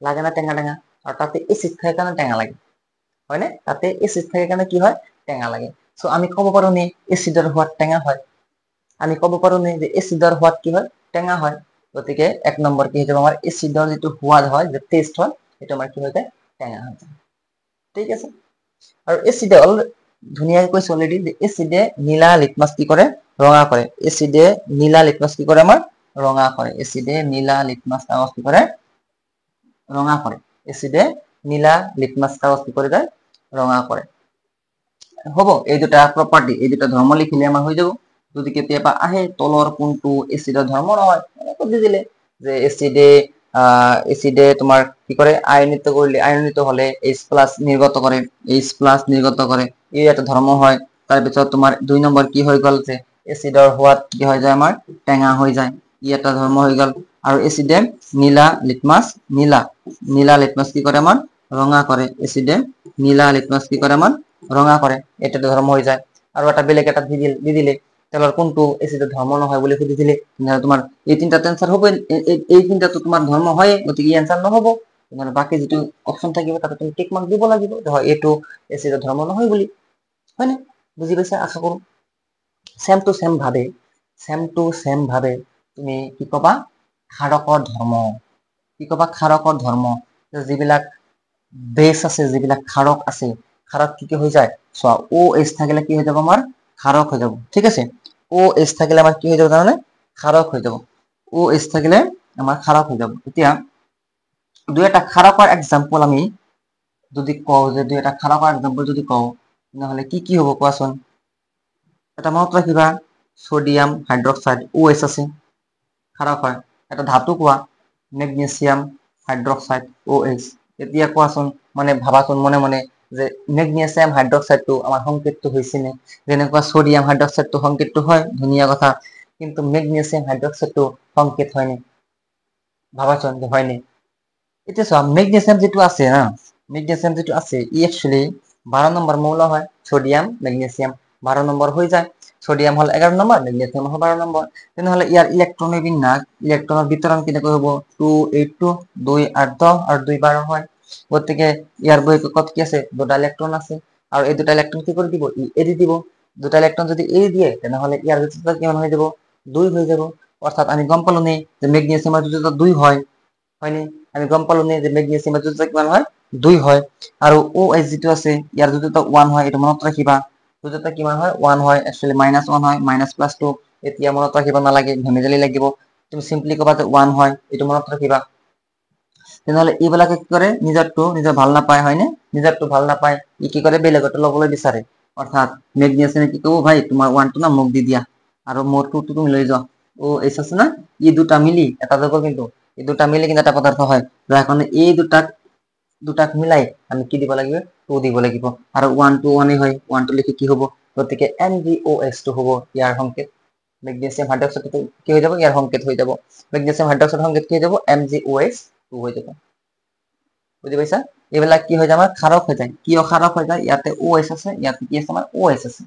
লাগে না টেঙা টেঙা, আৰু তাতে এসিড থাকে কাৰণে টেঙা লাগে, হয়নে? তাতে এসিড থাকে কাৰণে কি হয়, টেঙা লাগে। চ' আমি ক'ব পাৰো নে এসিডৰ সোৱাদ টেঙা হয়? আমি ক'ব পাৰো নে যে এসিডৰ সোৱাদ কি হয়, টেঙা হয়? গতিকে 1 নম্বৰ কি হৈ যাব আমাৰ, এসিডৰ যিটো সোৱাদ হয়, যে টেষ্ট হয়, সেইটো আমাৰ কি হৈ যায়, টেঙা হৈ যায়। ঠিক আছে, আৰু এসিডে ধুনীয়াকৈ কৈছো অলৰেডি যে এসিডে নীলা লিটমাছ কি কৰে, ৰঙা কৰে। এসিডে নীলা লিটমাছ কি কৰে আমাৰ, ৰঙা কৰে। এসিডে নীলা লিটমাছ কাগজ কি কৰে, ৰঙা কৰে। এসিডে নীলা লিটমাছ কাগজ কি কৰি যায়, ৰঙা কৰে। হ'ব, এই দুটা প্ৰপাৰ্টি, এই দুটা ধৰ্ম লিখিলে আমাৰ হৈ যাব। যদি কেতিয়াবা আহে তলৰ কোনটো এসিডৰ ধৰ্ম নহয়, এনেকৈ দি দিলে যে এসিডে তোমাৰ কি কৰে, আয়নিত কৰিলে, আয়নিত হলে H+ নিৰ্গত কৰে, H+ নিৰ্গত কৰে, এই এটা ধৰ্ম হয়। তাৰপিছত তোমাৰ 2 নম্বৰ কি হৈ গ'ল, যে এসিডৰ সোৱাদ কি হৈ যায় আমাৰ, টেঙা হৈ যায়, ই এটা ধৰ্ম হৈ গ'ল। আৰু এসিডে নীলা লিটমাছ, নীলা লিটমাছ কি কৰে আমাৰ, ৰঙা কৰে। এসিডে নীলা লিটমাছ কি কৰে আমাৰ, ৰঙা কৰে, এটা ধৰ্ম হৈ যায়। আৰু এটা বেলেগ এটা দি দিলে তেলৰ কোনটো এসিডৰ ধৰ্ম নহয় বুলি সুধিছিলে, তোমাৰ এই তিনটাত এনসাৰ হ'ব, এই তিনটাটো তোমাৰ ধৰ্ম হয়, গতিকে এনসাৰ নহ'ব। তোমাৰ বাকি যিটো অপচন থাকিব তাতে তুমি টিক মাৰ্ক দিব লাগিব, এইটো এসিডৰ ধৰ্ম নহয় বুলি, হয়নে? বুজি পাইছা আশা কৰো। চেম টু চেম ভাবে তুমি কি কবা, ক্ষাৰকৰ ধৰ্ম। কি কবা, ক্ষাৰকৰ ধৰ্ম। যিবিলাক বেছ আছে, যিবিলাক ক্ষাৰক আছে, ক্ষাৰক কি কি হৈ যায়, চোৱা OH থাকিলে কি হৈ যাব আমাৰ, ক্ষাৰক হৈ যাব। ঠিক আছে, OH থাকিলে আমাৰ কি হৈ যাব জানানে, ক্ষাৰক হৈ যাব। OH থাকিলে আমাৰ ক্ষাৰক হৈ যাব। এতিয়া 2 এটা ক্ষাৰকৰ এক্সাম্পল আমি যদি কওঁ, যে 2 এটা ক্ষাৰকৰ এক্সাম্পল যদি কওঁ, তেনেহলে কি কি হ'ব কোৱাচোন। এটা মনত ৰাখিবা, সোডিয়াম হাইড্ৰক্সাইড OH আছে, ক্ষাৰক হয়। এটা ধাতু কোৱা, মেগনেছিয়াম হাইড্ৰক্সাইড OH। এতিয়া কোৱাচোন, মানে ভাবাচোন মনে মনে, যে মেগনেছিয়াম হাইড্ৰক্সাইডটো আমাৰ সংকেতটো হৈছে নে, যেনেকুৱা সোডিয়াম হাইড্ৰক্সাইডটো সংকেতটো হয়, ধুনীয়া কথা, কিন্তু মেগনেছিয়াম হাইড্ৰক্সাইডটো সংকেত হয়নে, ভাবাচোন যে হয়নে? এতিয়া চোৱা, মেগনেছিয়াম যিটো আছে হা, মেগনেছিয়াম যিটো আছে, ই একচুৱেলি 12 নম্বৰ মৌল হয়। সোডিয়াম মেগনেছিয়াম 12 নম্বৰ হৈ যায়। সোডিয়াম হল 11 নম্বৰ, মেগনেছিয়াম হল 12 নম্বৰ। তেনেহলে ইয়াৰ ইলেক্ট্ৰনৰ বিন্যাস, ইলেক্ট্ৰনৰ বিতৰণ কেনেকৈ হ'ব, 2 8 2 2 8 10 আৰু 2 12 হয়। গতিকে ইয়াৰ বৈশিষ্ট্যত কি আছে, 2টা ইলেক্ট্ৰন আছে, আৰু এই 2টা ইলেক্ট্ৰন কি কৰি দিব, ই এৰি দিব। 2টা ইলেক্ট্ৰন যদি এৰি দিয়ে, তেনেহলে ইয়াৰ বিশিষ্ট্য কিমান হৈ যাব, 2 হৈ যাব। অৰ্থাৎ আমি গম পালো নে যে মেগনেছিয়ামৰ বিশিষ্ট্য 2 হয়, হয়নে? আমি গম পালো নে যে মেগনেছিয়ামৰ বিশিষ্ট্য কিমান হয়, 2 হয়। আৰু OH যিটো আছে, ইয়াৰ যিটো 1 হয়, এইটো মনত ৰাখিবা। দুটা কিমান হয়, 1 হয়, একচুৱেলি -1 হয়, -+2। এতিয়া মনত ৰাখিব নালাগে, ধেমেজালি লাগিব, তুমি চিম্পলি কবা যে 1 হয়, এইটো মনত ৰাখিবা। তেনেহলে এইবিলাকে কি কৰে, নিজৰ ভাল নাপায়, হয়নে? নিজৰটো ভাল নাপায়, ই কি কৰে, বেলেগৰটো ল'বলৈ বিচাৰে। অৰ্থাৎ মেগনেছিয়ামে কি কব, ভাই তোমাৰ 1টো না মোক দি দিয়া, আৰু মোৰ 2টো তুমি লৈ যোৱা। OH আছে না, ই 2টা মিলি এটা যাব, কিন্তু এই 2টা মিলি কিন্তু এটা পদাৰ্থ হয়। যাৰ কাৰণে এই দুটাক মিলাই আমি কি দিব লাগিব, 2 দিব লাগিব। আৰু 1 2 1 হয়, 1 টো লিখি কি হ'ব, গতিকে MgOH টো হ'ব ইয়াৰ সংকেত। মেগনেছিয়াম হাইড্ৰক্সাইডটো কি হৈ যাব, ইয়াৰ সংকেত হৈ যাব। মেগনেছিয়াম হাইড্ৰক্সাইড সংকেত কি হৈ যাব, MgOH2 হৈ যাব। বুজি পাইছা? এইবিলাক কি হৈ যায়, আমাৰ ক্ষাৰক হৈ যায়। কিয় ক্ষাৰক হৈ যায়, ইয়াতে OH আছে, ইয়াতে কি আছে, আমাৰ OH আছে,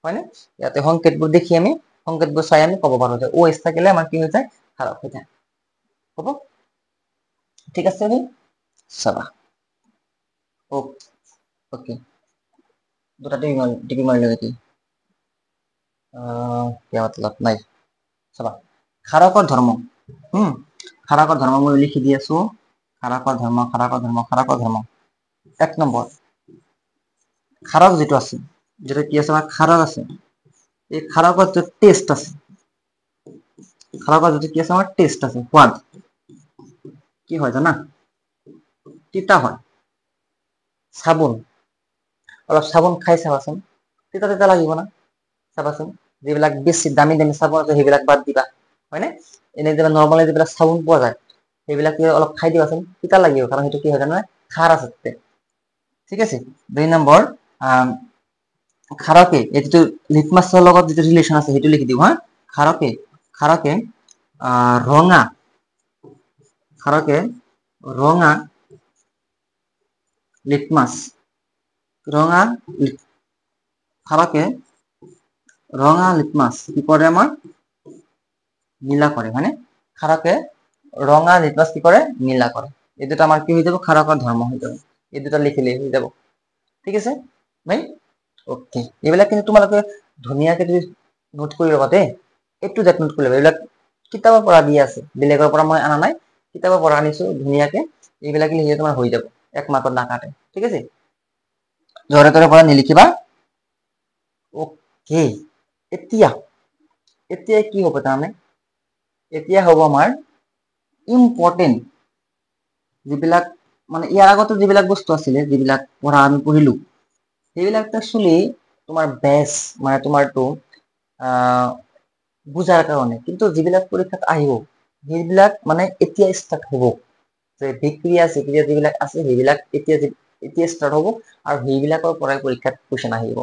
হয়নে? ইয়াতে সংকেতবোৰ দেখি আমি, সংকেতবোৰ চাই আমি ক'ব পাৰো যে OH থাকিলে আমাৰ কি হৈ যায়, ক্ষাৰক হৈ যায়। হ'ব, ঠিক আছে নে? চাবা, ওকে, 2টা টিকি মাৰিলে নেকি? কিয় মতলব নাই। চাবা, ক্ষাৰকৰ ধৰ্ম, ক্ষাৰকৰ ধৰ্ম মই লিখি দি আছো। ক্ষাৰকৰ ধৰ্ম, ক্ষাৰকৰ ধৰ্ম, ক্ষাৰকৰ ধৰ্ম। 1 নম্বৰ, ক্ষাৰক যিটো আছে, যেটা কি আছে, আমাৰ ক্ষাৰক আছে, এই ক্ষাৰকৰ টেষ্ট আছে, ক্ষাৰকৰ যিটো কি আছে আমাৰ টেষ্ট আছে, সোৱাদ কি হয় জানা, তিতা হয়। চাবোন, অলপ চাবোন খাই চাবাচোন, তিতা তিতা লাগিব না, চাবাচোন। যিবিলাক বেছি দামী দামী চাবোন আছে সেইবিলাক বাদ দিবা, হয়নে? এনে যিবিলাক নৰ্মেলি যিবিলাক চাবোন পোৱা যায় সেইবিলাক অলপ খাই দিবাচোন, তিতা লাগিব, কাৰণ সেইটো কি হয় জানা, খাৰ আছে তাতে। ঠিক আছে। 2 নম্বৰ, ক্ষাৰকে এই যিটো লিটমাছৰ লগত যিটো ৰিলেশ্যন আছে সেইটো লিখি দিওঁ হা। ক্ষাৰকে ৰঙা লিটমাছ, ক্ষাৰকে ৰঙা লিটমাছ কি কৰে আমাৰ, নীলা কৰে, হয়নে? ক্ষাৰকে ৰঙা লিটমাছ কি কৰে, নীলা কৰে। এই দুটা আমাৰ কি হৈ যাব, ক্ষাৰকৰ ধৰ্ম হৈ যাব। এই দুটা লিখিলেই হৈ যাব। ঠিক আছে ভাই, অকে। এইবিলাক কিন্তু তোমালোকে ধুনীয়াকে তুমি নোট কৰি ল'বা দেই, এইটো জেড নোট কৰি ল'বা। এইবিলাক কিতাপৰ পৰা দিয়া আছে, বেলেগৰ পৰা মই অনা নাই, কিতাপৰ পৰা আনিছো ধুনীয়াকে। এইবিলাক লিখিলে তোমাৰ হৈ যাব, 1 মাৰ্কত নাকাটে। ঠিক আছে, জৰে তৰে পৰা নিলিখিবা। অকে, এতিয়া কি হ'ব তাৰমানে, এতিয়া হ'ব আমাৰ ইম্পৰ্টেণ্ট যিবিলাক, মানে ইয়াৰ আগতে যিবিলাক বস্তু আছিলে, যিবিলাক পঢ়া আমি পঢ়িলো, সেইবিলাক একচুৱেলি তোমাৰ বেছ, মানে তোমাৰটো বুজাৰ কাৰণে। কিন্তু যিবিলাক পৰীক্ষাত আহিব সেইবিলাক মানে এতিয়া ষ্টাৰ্ট হ'ব, যে বিক্ৰিয়া চিক্ৰিয়া যিবিলাক আছে সেইবিলাক এতিয়া ষ্টাৰ্ট হ'ব, আৰু সেইবিলাকৰ পৰাই পৰীক্ষাত কুৱেশ্যন আহিব।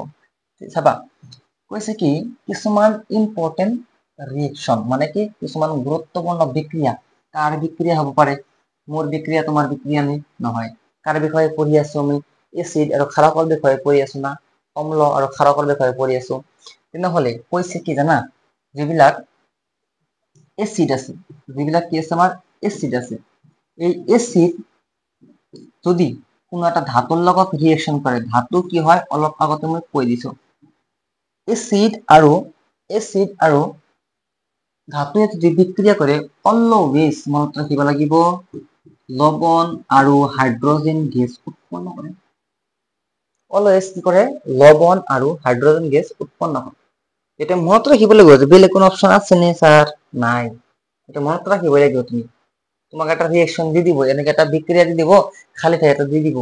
চাবা, কৈছে কি কিছুমান ইম্পৰ্টেণ্ট ৰিয়েকচন, মানে কি কিছুমান গুৰুত্বপূৰ্ণ বিক্ৰিয়া। কাৰ বিক্ৰিয়া হ'ব পাৰে, মোৰ বিক্ৰিয়া তোমাৰ বিক্ৰিয়া নে নহয়। কাৰ বিষয়ে পঢ়ি আছো আমি, এচিড আৰু ক্ষাৰকৰ বিষয়ে পঢ়ি আছো না, অম্ল আৰু ক্ষাৰকৰ বিষয়ে পঢ়ি আছো। তেনেহলে কৈছে কি জানা, যিবিলাক এচিড আছে, যিবিলাক কি আছে আমাৰ এচিড আছে, এই এচিড যদি কোনো এটা ধাতুৰ লগত ৰিয়েকচন কৰে, ধাতু কি হয় অলপ আগতে মই কৈ দিছো। এচিড আৰু ধাতুৱে যদি বিক্ৰিয়া কৰে, অলৱেজ মনত ৰাখিব লাগিব, লৱণ আৰু হাইড্ৰজেন গেছ উৎপন্ন কৰে। অলৱেজ কি কৰে, লৱণ আৰু হাইড্ৰজেন গেছ উৎপন্ন কৰে। এতিয়া মনত ৰাখিব লাগিব, যে বেলেগ কোনো অপচন আছে নে ছাৰ, নাই। এটা মনত ৰাখিবই লাগিব তুমি। তোমাক এটা ৰিয়েকচন দি দিব, এনেকে এটা বিক্ৰিয়া দি দিব, খালি ঠাই এটা দি দিব।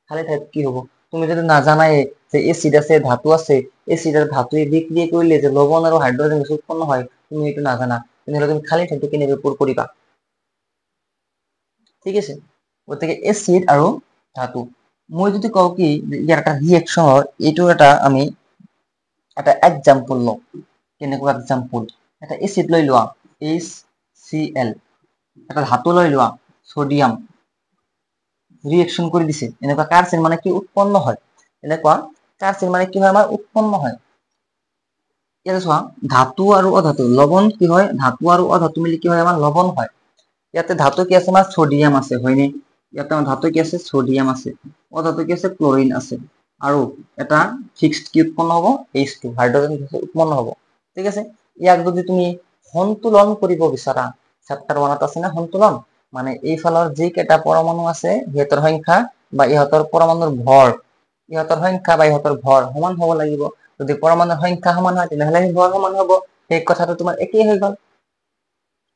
খালি ঠাইত কি হ'ব, তুমি যদি নাজানাই যে এচিড আছে ধাতু আছে, এচিড আৰু ধাতুৱে বিক্ৰিয়া কৰিলে যে লৱণ আৰু হাইড্ৰজেন গেছ উৎপন্ন হয়, তুমি এইটো নাজানা, তেনেহ'লে তুমি খালি ঠাইটো কেনেকৈ পূৰ কৰিবা। ঠিক আছে, গতিকে এচিড আৰু ধাতু। মই যদি কওঁ কি ইয়াৰ এটা ৰিয়েকচন হয়, এইটো আমি এটা এক্সাম্পল লওঁ। কেনেকুৱা এক্সাম্পল, এটা এচিড লৈ লোৱা HCl, এটা ধাতু লৈ লোৱা ছডিয়াম, ৰিয়েকচন কৰি দিছে, এনেকুৱা কাৰ চিন মানে কি উৎপন্ন হয়, এনেকুৱা কাৰ চিন মানে কি হয়, আমাৰ উৎপন্ন হয়। ইয়াতে চোৱা, ধাতু আৰু অধাতু, লৱণ কি হয়, ধাতু আৰু অধাতু মিলি কি হয়, আমাৰ লৱণ হয়। ইয়াতে ধাতু কি আছে, আমাৰ ছডিয়াম আছে, হয়নে? ইয়াতে আমাৰ ধাতু কি আছে, ছডিয়াম আছে, অধাতু কি আছে, ক্লৰিন আছে, আৰু এটা ফিক্সড কি উৎপন্ন হ'ব, H2, হাইড্ৰজেন গেছ উৎপন্ন হ'ব। ঠিক আছে, ইয়াক যদি তুমি সন্তুলন কৰিব বিচৰা, চেপ্টাৰ 1ত আছে না সন্তুলন, মানে এইফালৰ যি কেইটা পৰমাণু আছে সিহঁতৰ সংখ্যা বা ইহঁতৰ পৰমাণুৰ ভৰ, ইহঁতৰ সংখ্যা বা ইহঁতৰ ভৰ সমান হ'ব লাগিব। যদি পৰমাণুৰ সংখ্যা সমান হয় তেনেহ'লে ভৰ সমান হ'ব। সেই কথাটো তোমাৰ একেই হৈ গ'ল।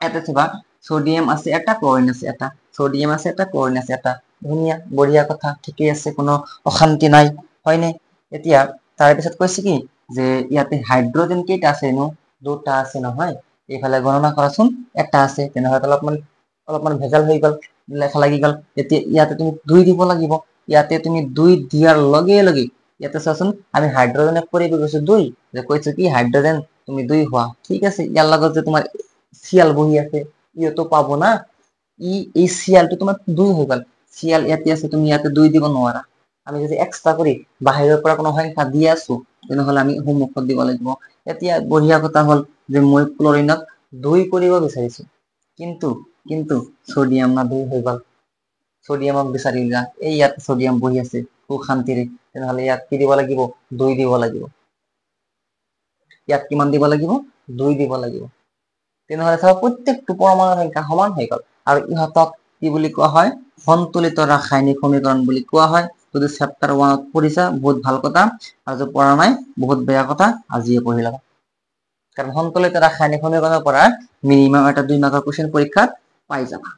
এটা চাবা, ছডিয়াম আছে এটা, ক্লৰিন আছে এটা, ছডিয়াম আছে এটা, ক্লৰিন আছে এটা, ধুনীয়া বঢ়িয়া কথা, ঠিকেই আছে, কোনো অশান্তি নাই, হয়নে? এতিয়া তাৰপিছত কৈছে কি, যে ইয়াতে হাইড্ৰজেন কেইটা আছে নো, 2টা আছে নহয়। এইফালে গণনা কৰাচোন, এটা আছে, তেনেহ'লে অলপমান ভেজাল হৈ গ'ল, লেখা লাগি গ'ল। এতিয়া ইয়াতে তুমি 2 দিব লাগিব, ইয়াতে তুমি 2 দিয়াৰ লগে লগে ইয়াতে চোৱাচোন, আমি হাইড্ৰজেনক কৰিব গৈছো 2, যে কৈছো কি হাইড্ৰজেন তুমি 2 হোৱা। ঠিক আছে, ইয়াৰ লগত যে তোমাৰ চিএল বহি আছে, ইহঁতো পাব না, এই চিএলটো তোমাৰ 2 হৈ গ'ল। চিএল ইয়াতে আছে, তুমি ইয়াতে 2 দিব নোৱাৰা। আমি যদি এক্সট্ৰা কৰি বাহিৰৰ পৰা কোনো সংখ্যা দি আছো, তেনেহ'লে আমি সন্মুখত দিব লাগিব। এতিয়া বঢ়িয়া কথা হ'ল যে মই ক্লৰিনক 2 কৰিব বিচাৰিছো, কিন্তু ছডিয়াম না 2 হৈ গ'ল। ছডিয়ামক বিচাৰিলা, এই ইয়াত ছডিয়াম বহি আছে সুখ শান্তিৰে, তেনেহ'লে ইয়াত কি দিব লাগিব, 2 দিব লাগিব। ইয়াত কিমান দিব লাগিব, 2 দিব লাগিব। তেনেহ'লে চাবা, প্ৰত্যেকটো পৰমাণুৰ সংখ্যা সমান হৈ গ'ল, আৰু ইহঁতক কি বুলি কোৱা হয়, সন্তুলিত ৰাসায়নিক সমীকৰণ বুলি কোৱা হয়। যদি চেপ্টাৰ 1ত পঢ়িছা বহুত ভাল কথা, আৰু যদি পঢ়া নাই বহুত বেয়া কথা, আজিয়ে পঢ়ি ল'বা। কারণ সন্তুলিত ৰাসায়নিক সমীকৰণৰ পৰা মিনিমাম এটা 2 মাৰ্কৰ কোৱেশ্চন পৰীক্ষাত পাই যাবা।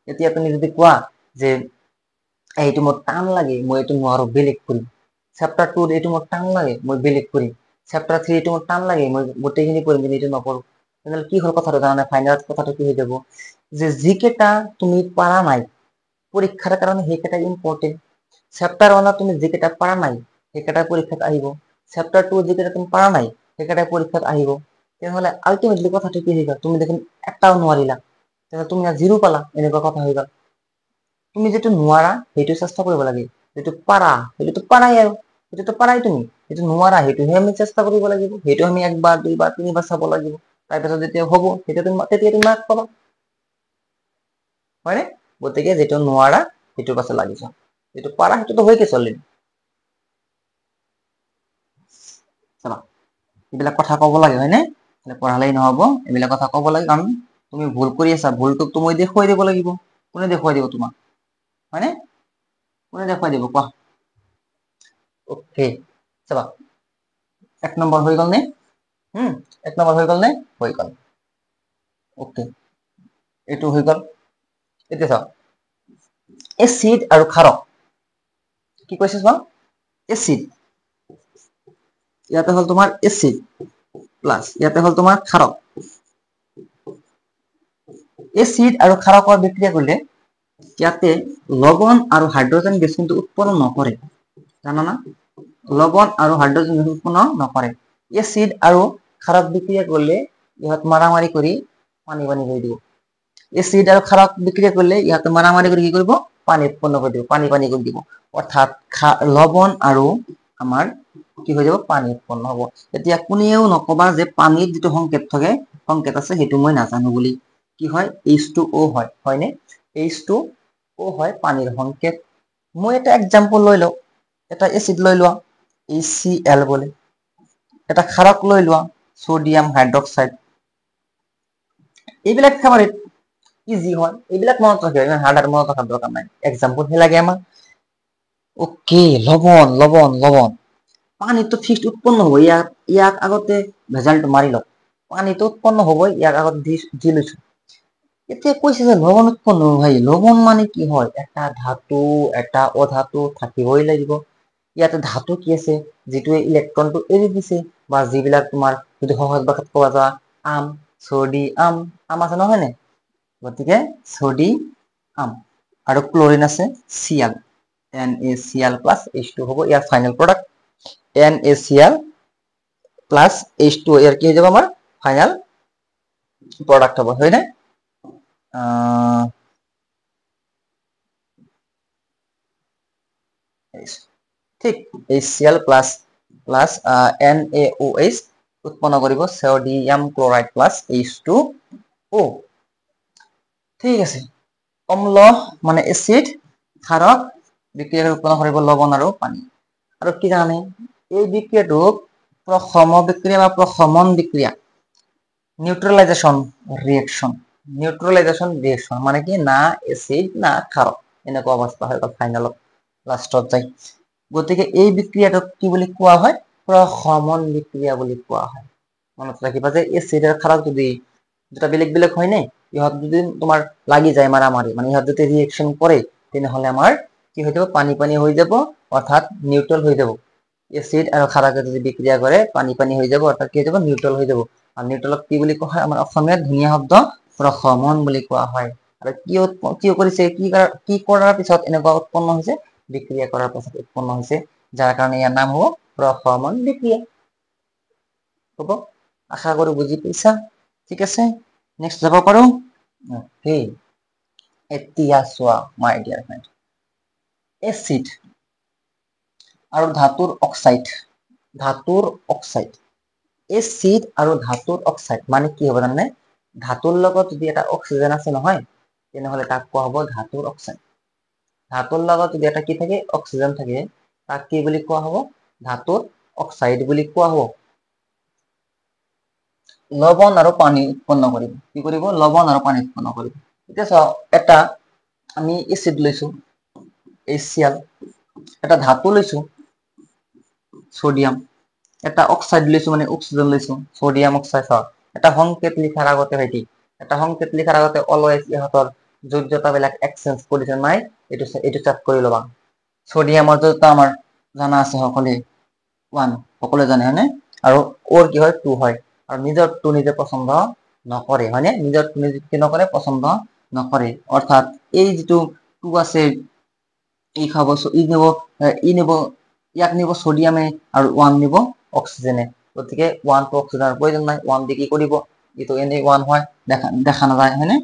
এতিয়া তুমি যদি কোৱা যে এইটো মোৰ টান লাগে মই এইটো নোৱাৰো বেলেগ কৰিম, চেপ্টাৰ 2 এইটো মোৰ টান লাগে মই বেলেগ কৰিম, চেপ্টাৰ 3 এইটো মোৰ টান লাগে মই গোটেইখিনি কৰিম কিন্তু এইটো নকৰো, তেনেহ'লে কি হ'ল কথাটো জানানে? ফাইনেলত কথাটো কি হৈ যাব যে যিকেইটা তুমি পাৰা নাই পৰীক্ষাৰ কাৰণে সেইকেইটা ইম্পৰ্টেণ্ট। চেপ্টাৰ 1 তুমি যিকেইটা পাৰা নাই সেইকেইটা পৰীক্ষাত আহিব, চেপ্টাৰ 2 যিকেইটা তুমি পাৰা নাই সেইকেইটা পৰীক্ষাত আহিব। তেনেহ'লে আল্টিমেটলি কথাটো কি হৈ গ'ল? তুমি দেখোন এটাও নোৱাৰিলা, তেনেহ'লে তুমি 0 পালা, এনেকুৱা কথা হৈ গ'ল। তুমি যেটো নোৱাৰা সেইটো চেষ্টা কৰিব লাগে, যেটো পাৰা সেইটোতো পাৰাই আৰু সেইটোতো পাৰাই তুমি, যেটো নোৱাৰা সেইটোহে আমি চেষ্টা কৰিব লাগিব, সেইটো আমি 1 বাৰ 2 বাৰ 3 বাৰ চাব লাগিব। তাৰপিছত যেতিয়া হ'ব তেতিয়া তুমি মাৰ্ক পাবা, হয়নে? গতিকে যেটো নোৱাৰা সেইটোৰ পাছত লাগি যাও, যেটো পাৰা সেইটোতো হৈ গৈছে অলৰেডি। চাবা এইবিলাক কথা ক'ব লাগে, হয়নে? পঢ়ালেই নহ'ব, এইবিলাক কথা ক'ব লাগে, কাৰণ তুমি ভুল কৰি আছা, ভুলটোকতো মই দেখুৱাই দিব লাগিব। কোনে দেখুৱাই দিব তোমাক, হয়নে? কোনে দেখুৱাই দিব কোৱা? ওকে চাবা 1 নম্বৰ হৈ গ'ল নে? 1 নম্বৰ হৈ গ'ল নে? হৈ গ'ল। ওকে এইটো হৈ গ'ল। এতিয়া চাও এচিড আৰু ক্ষাৰক কি কৈছে চোৱা, এচিড ইয়াতে হ'ল তোমাৰ এচিড প্লাস ইয়াতে হ'ল তোমাৰ ক্ষাৰক। এচিড আৰু ক্ষাৰকৰ বিক্ৰিয়া কৰিলে ইয়াতে লৱণ আৰু হাইড্ৰজেন গেছ কিন্তু উৎপন্ন নকৰে, জানানা? লৱণ আৰু হাইড্ৰজেন গেছ উৎপন্ন নকৰে। এচিড আৰু ক্ষাৰক বিক্ৰিয়া কৰিলে ইহঁত মাৰামাৰি কৰি পানী পানী কৰি দিব। এচিড আৰু ক্ষাৰক বিক্ৰিয়া কৰিলে ইহঁতে মাৰামাৰি কৰি কি কৰিব? পানী উৎপন্ন কৰি দিব, পানী পানী কৰি দিব। অৰ্থাৎ লৱণ আৰু আমাৰ কি হৈ যাব? পানী উৎপন্ন হ'ব। এতিয়া কোনেও নকবা যে পানীত যিটো সংকেত থাকে, সংকেত আছে সেইটো মই নাজানো বুলি। কি হয়? H2O হয়, হয়নে? H2O হয় পানীৰ সংকেত। মই এটা এক্সাম্পল লৈ লওঁ, এটা এচিড লৈ লোৱা HCl বুলি, এটা ক্ষাৰক লৈ লোৱা ছডিয়াম হাইড্ৰক্সাইড। এইবিলাক একেবাৰে ইজি হয়, এইবিলাক মনত ৰাখিবা, ইমান হাৰ্ড মনত ৰখাৰ দৰকাৰ নাই, এক্সাম্পল হে লাগে আমাক। ওকে লৱণ লৱণ লৱণ পানীতো ফিক্সড উৎপন্ন হ'ব, ইয়াক আগতে ভেজালটো মাৰি লওক। পানীটো উৎপন্ন হ'বই, ইয়াক আগত দি লৈছো। এতিয়া কৈছে যে লৱণ উৎপন্ন হয়, লৱণ মানে কি হয়? এটা ধাতু এটা অধাতু থাকিবই লাগিব। ইয়াতে ধাতু কি আছে যিটোৱে ইলেক্ট্ৰনটো এৰি দিছে, বা যিবিলাক তোমাৰ যদি সহজ ভাষাত কোৱা যায় আম ছডিয়াম, আম আছে নহয় নে? গতিকে ছডিয়াম আৰু ক্লৰিন আছে Cl, NaCl প্লাছ H2 হ'ব ইয়াৰ final product. NaCl plus H2 ইয়াৰ কি হৈ যাব? আমাৰ ফাইনেল প্ৰডাক্ট হ'ব, হয়নে? ঠিক HCl প্লাছ প্লাছ NaOH উৎপন্ন কৰিব ছডিয়াম ক্লৰাইড প্লাছ H2O। ঠিক আছে, অম্ল মানে এচিড, ক্ষাৰক বিক্ৰিয়া উৎপন্ন কৰিব লৱণ আৰু পানী। আৰু কি জানে এই বিক্ৰিয়াটোক প্ৰশম বিক্ৰিয়া বা প্ৰশমন বিক্ৰিয়া, নিউট্ৰেলাইজেশন ৰিয়েকশন, নিউট্ৰেলাইজেশন ৰিয়েকশন মানে কি? না এচিড না ক্ষাৰক, এনেকুৱা অৱস্থা হৈ গ'ল ফাইনেলত লাষ্টত যায়। গতিকে এই বিক্ৰিয়াটোক কি বুলি কোৱা হয়? প্ৰশমন বিক্ৰিয়া বুলি কোৱা হয়। মনত ৰাখিবা যে এচিড আৰু ক্ষাৰক যদি দুটা বেলেগ বেলেগ হয় নে, ইহঁত যদি তোমাৰ লাগি যায় মাৰামাৰি, মানে ইহঁত যদি ৰিয়েকশন কৰে, তেনেহ'লে আমাৰ কি হৈ যাব? পানী পানী হৈ যাব, অৰ্থাৎ নিউট্ৰেল হৈ যাব। এচিড আৰু ক্ষাৰকে যদি বিক্ৰিয়া কৰে পানী পানী হৈ যাব, অৰ্থাৎ কি হৈ যাব? নিউট্ৰেল হৈ যাব। আৰু নিউট্ৰেলক কি বুলি কোৱা হয়? আমাৰ অসমীয়াত ধুনীয়া শব্দ প্ৰশমন বুলি কোৱা হয়। আৰু কি কৰিছে? কি কৰাৰ পিছত এনেকুৱা উৎপন্ন হৈছে? বিক্ৰিয়া কৰাৰ পাছত উৎপন্ন হৈছে, যাৰ কাৰণে ইয়াৰ নাম হ'ব প্ৰশমন বিক্ৰিয়া। হ'ব, আশা কৰো বুজি পাইছা। ঠিক আছে, নেক্সট যাব পাৰো। ওকে এতিয়া চোৱা মাই ডিয়াৰ ফ্ৰেণ্ড, এচিড আৰু ধাতুৰ অক্সাইড, ধাতুৰ অক্সাইড, এচিড আৰু ধাতুৰ অক্সাইড মানে কি হ'ব জানানে? ধাতুৰ লগত যদি এটা অক্সিজেন আছে নহয়, তেনেহ'লে তাক কোৱা হ'ব ধাতুৰ অক্সাইড। ধাতুৰ লগত যদি এটা কি থাকে? অক্সিজেন থাকে, তাক কি বুলি কোৱা হ'ব? ধাতুৰ অক্সাইড বুলি কোৱা হ'ব। লৱণ আৰু পানী উৎপন্ন কৰিব, কি কৰিব? লৱণ আৰু পানী উৎপন্ন কৰিব। এতিয়া চাওঁ, এটা আমি এচিড লৈছো HCl, এটা ধাতু লৈছো ছডিয়াম, এটা অক্সাইড লৈছো মানে অক্সিজেন লৈছো সোডিয়াম অক্সাইড এটা সংকেত লিখাৰ আগতে ভাইটি এটা সংকেত লিখাৰ আগতে অলৱেজ ইহঁতৰ যোগ্যতাবিলাক এক্সচেঞ্জ কৰিছে নাই এইটো চেক কৰি ল'বা সোডিয়ামৰ যোগ্যতা আমাৰ জানা আছে সকলোৱে 1 সকলোৱে জানে হয়নে আৰু ওৰ কি হয় 2 হয় আৰু নিজৰটো নিজে পছন্দ নকৰে হয়নে নিজৰটো নিজে কি নকৰে পছন্দ নকৰে অৰ্থাৎ এই যেটো 2 আছে ই খাব ই নিব ইয়াক নিব সোডিয়ামে আৰু 1 নিব অক্সিজেনে গতিকে 1 টো অক্সিজেনৰ প্ৰয়োজন নাই 1 দি কি কৰিব ইটো এনে 1 হয় দেখা নাযায় হয়নে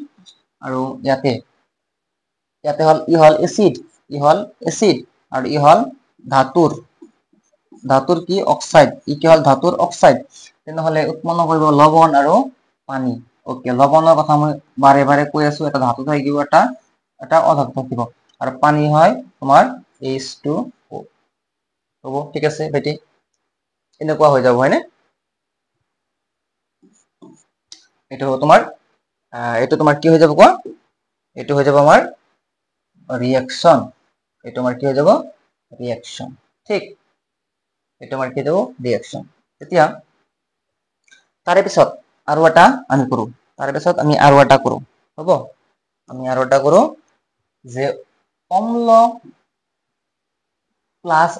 আৰু ইয়াতে হল ই হল এসিড আৰু ই হল ধাতুৰ কি অক্সাইড ই কি হল ধাতুৰ অক্সাইড তেনেহলে উৎপন্ন কৰিব লৱণ আৰু পানী ওকে লৱণৰ কথা মই বাৰে বাৰে কৈ আছো এটা ধাতু থাকিব এটা অধাতু থাকিব আৰু পানী হয় তোমাৰ H2O হ'ব ঠিক আছে বেটি এনেকুৱা হৈ যাব হয়নে এইটো তোমাৰ কি হৈ যাব কোৱা এইটো হৈ যাব আমাৰ ৰিঅ্যাকশন এইটো আমাৰ কি হৈ যাব ৰিঅ্যাকশন ঠিক এইটো আমাৰ কি হৈ যাব ৰিঅ্যাকশন এতিয়া তাৰে পিছত আৰু এটা আমি কৰো হ'ব আমি আৰু এটা কৰো যে অম্ল প্লাস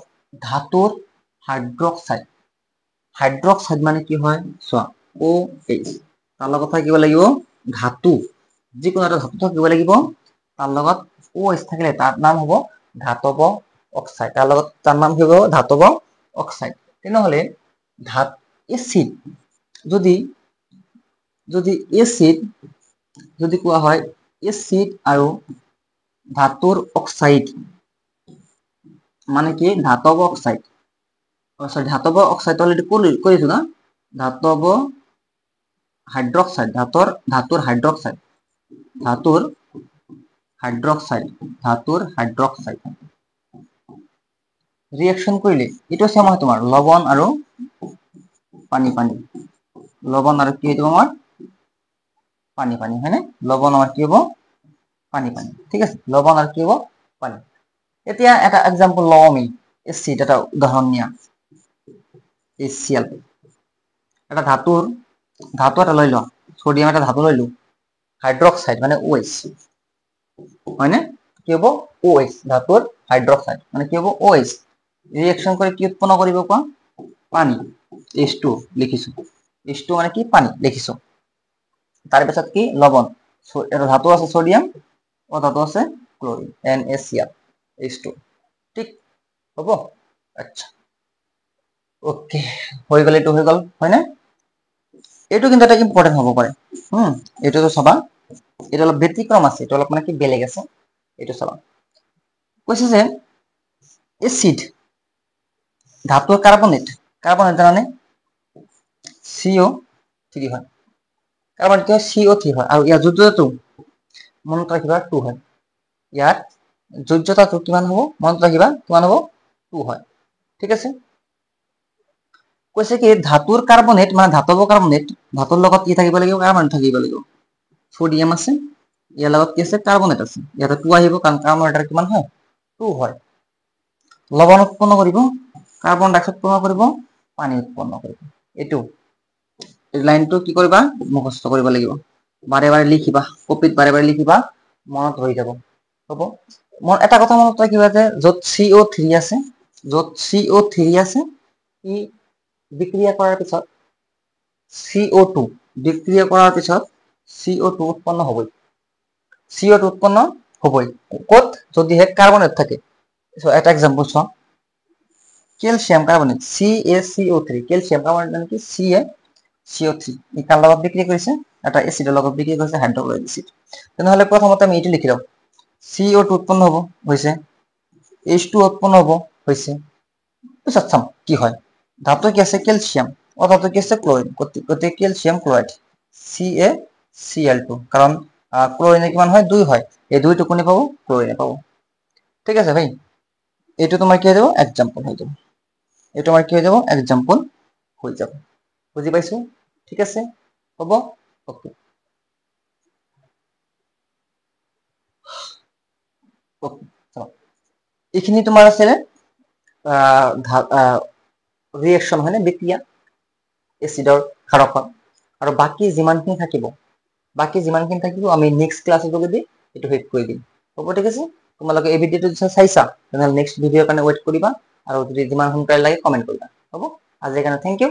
ধাতুৰ হাইড্ৰক্সাইড মানে কি হয় চোৱা OH তাৰ লগত থাকিব লাগিব ধাতু যিকোনো এটা ধাতু থাকিব লাগিব তাৰ লগত OH থাকিলে তাৰ নাম হ'ব ধাতব অক্সাইড তাৰ নাম হ'ব ধাতব অক্সাইড তেনেহলে এসিড যদি এসিড যদি কোৱা হয় এসিড আৰু ধাতুৰ অক্সাইড মানে কি ধাতব অক্সাইড ধাতব অক্সাইড অলৰেডি কৰিছো না ধাতব হাইড্ৰক্সাইড ধাতুৰ হাইড্ৰক্সাইড ৰিঅ্যাকশন কৰিলে এইটো আছে আমাৰ তোমাৰ লৱণ আৰু পানী লৱণ আৰু কি হইতো আমাৰ পানী হয়নে লৱণ আমাৰ কি হ'ব পানী ঠিক আছে লৱণ আৰু কি হ'ব পানী এতিয়া এটা एग्जांपल লও আমি এসিড এটা উদাহৰণ নিয়া HCl এটা ধাতু এটা লৈ লও সোডিয়াম এটা ধাতু লৈলো হাইড্ৰক্সাইড মানে OH হয়নে কি হ'ব OH ধাতুৰ হাইড্ৰক্সাইড মানে কি হ'ব OH ৰিঅ্যাকশন কৰি কি উৎপন্ন কৰিব কোৱা পানী H2 লিখিছো H2 মানে কি পানী লিখিছো তার পিছত কি লবণ এটা ধাতু আছে সোডিয়াম ও ধাতু আছে ক্লোরিন NaCl H2 ঠিক হ'ব আচ্ছা ওকে হৈ গ'ল এইটো হৈ গ'ল হয় না এইটো কিন্তু এটা ইম্পর্টেন্ট হ'ব পাৰে এইটো তো চাবা এটা অলপ ব্যতিক্ৰম আছে এটা অলপ মানে কি বেলেগ আছে এইটো চাবা কৈছে যে এসিড ধাতুৰ কাৰ্বনেট জানানে CO3 হয় কাৰ্বন কি হয় CO3 হয় আৰু ইয়াৰ যোজ্যতাটো মনত ৰাখিবা 2 হয় ইয়াৰ যোজ্যতাটো কিমান হ'ব মনত ৰাখিবা কিমান হ'ব 2 হয় ঠিক আছে কৈছে কি ধাতুৰ কাৰ্বনেট মানে ধাতব কাৰ্বনেট ধাতুৰ লগত কি থাকিব লাগিব কাৰ্বন থাকিব লাগিব সোডিয়াম আছে ইয়াৰ লগত কি আছে কাৰ্বনেট আছে ইয়াতে 2 আহিব কাৰণ কাৰ্বনেটৰ কিমান হয় 2 হয় লবণ উৎপন্ন কৰিব কাৰ্বন ডাই অক্সাইড উৎপন্ন কৰিব পানী উৎপন্ন কৰিব এইটো এই লাইনটো কি কৰিবা মুখস্থ কৰিব লাগিব বাৰে বাৰে লিখিবা কপিত বাৰে বাৰে লিখিবা মনত হৈ যাব হ'ব এটা কথা মনত ৰাখিবা যে য'ত CO3 আছে ই বিক্ৰিয়া কৰাৰ পিছত CO2 বিক্ৰিয়া কৰাৰ পিছত CO2 উৎপন্ন হ'বই CO2 উৎপন্ন হ'বই ক'ত যদিহে কার্বনেট থাকে এটা एग्जांपल চাও calcium carbonate CaCO3 calcium carbonate মানে কি CaCO3 এই কার লগত বিক্রিয়া কৰিছে এটা এসিডৰ লগত বিক্ৰিয়া কৰিছে হাইড্ৰক্লোৰিক এসিড তেনেহলে প্ৰথমতে আমি এইটো লিখি লও CO2 উৎপন্ন হ'ব হৈছে H2 উৎপন্ন হ'ব হৈছে পিছত চাম কি হয় ধাতু কি আছে ক্যালসিয়াম ও ধাতু কি আছে ক্লোরিন গতিকে ক্যালসিয়াম ক্লোরাইড CaCl2 কারণ ক্লোরিনে কিমান হয় 2 হয় এই 2 টুকুনি পাবো ক্লোরিনে পাবো ঠিক আছে ভাই এইটো তোমাৰ কি হৈ যাব एग्जांपल হৈ যাব এইটো আমাৰ কি হৈ যাব एग्जांपल হৈ যাব বুজি পাইছো ঠিক আছে হ'ব ওকে ওকে এইখিনি তোমাৰ আছে ৰিয়েকশ্যন হয়নে বিক্ৰিয়া এচিডৰ ক্ষাৰকত আৰু বাকী যিমানখিনি থাকিব আমি নেক্সট ক্লাছৰ যোগেদি এইটো শেষ কৰি দিম হ'ব ঠিক আছে তোমালোকে এই ভিডিঅ'টো চাইছা তেনেহ'লে নেক্সট ভিডিঅ'ৰ কাৰণে ৱেইট কৰিবা আৰু যদি যিমান সোনকালে লাগে কমেণ্ট কৰিবা হ'ব আজিৰ কাৰণে থেংক ইউ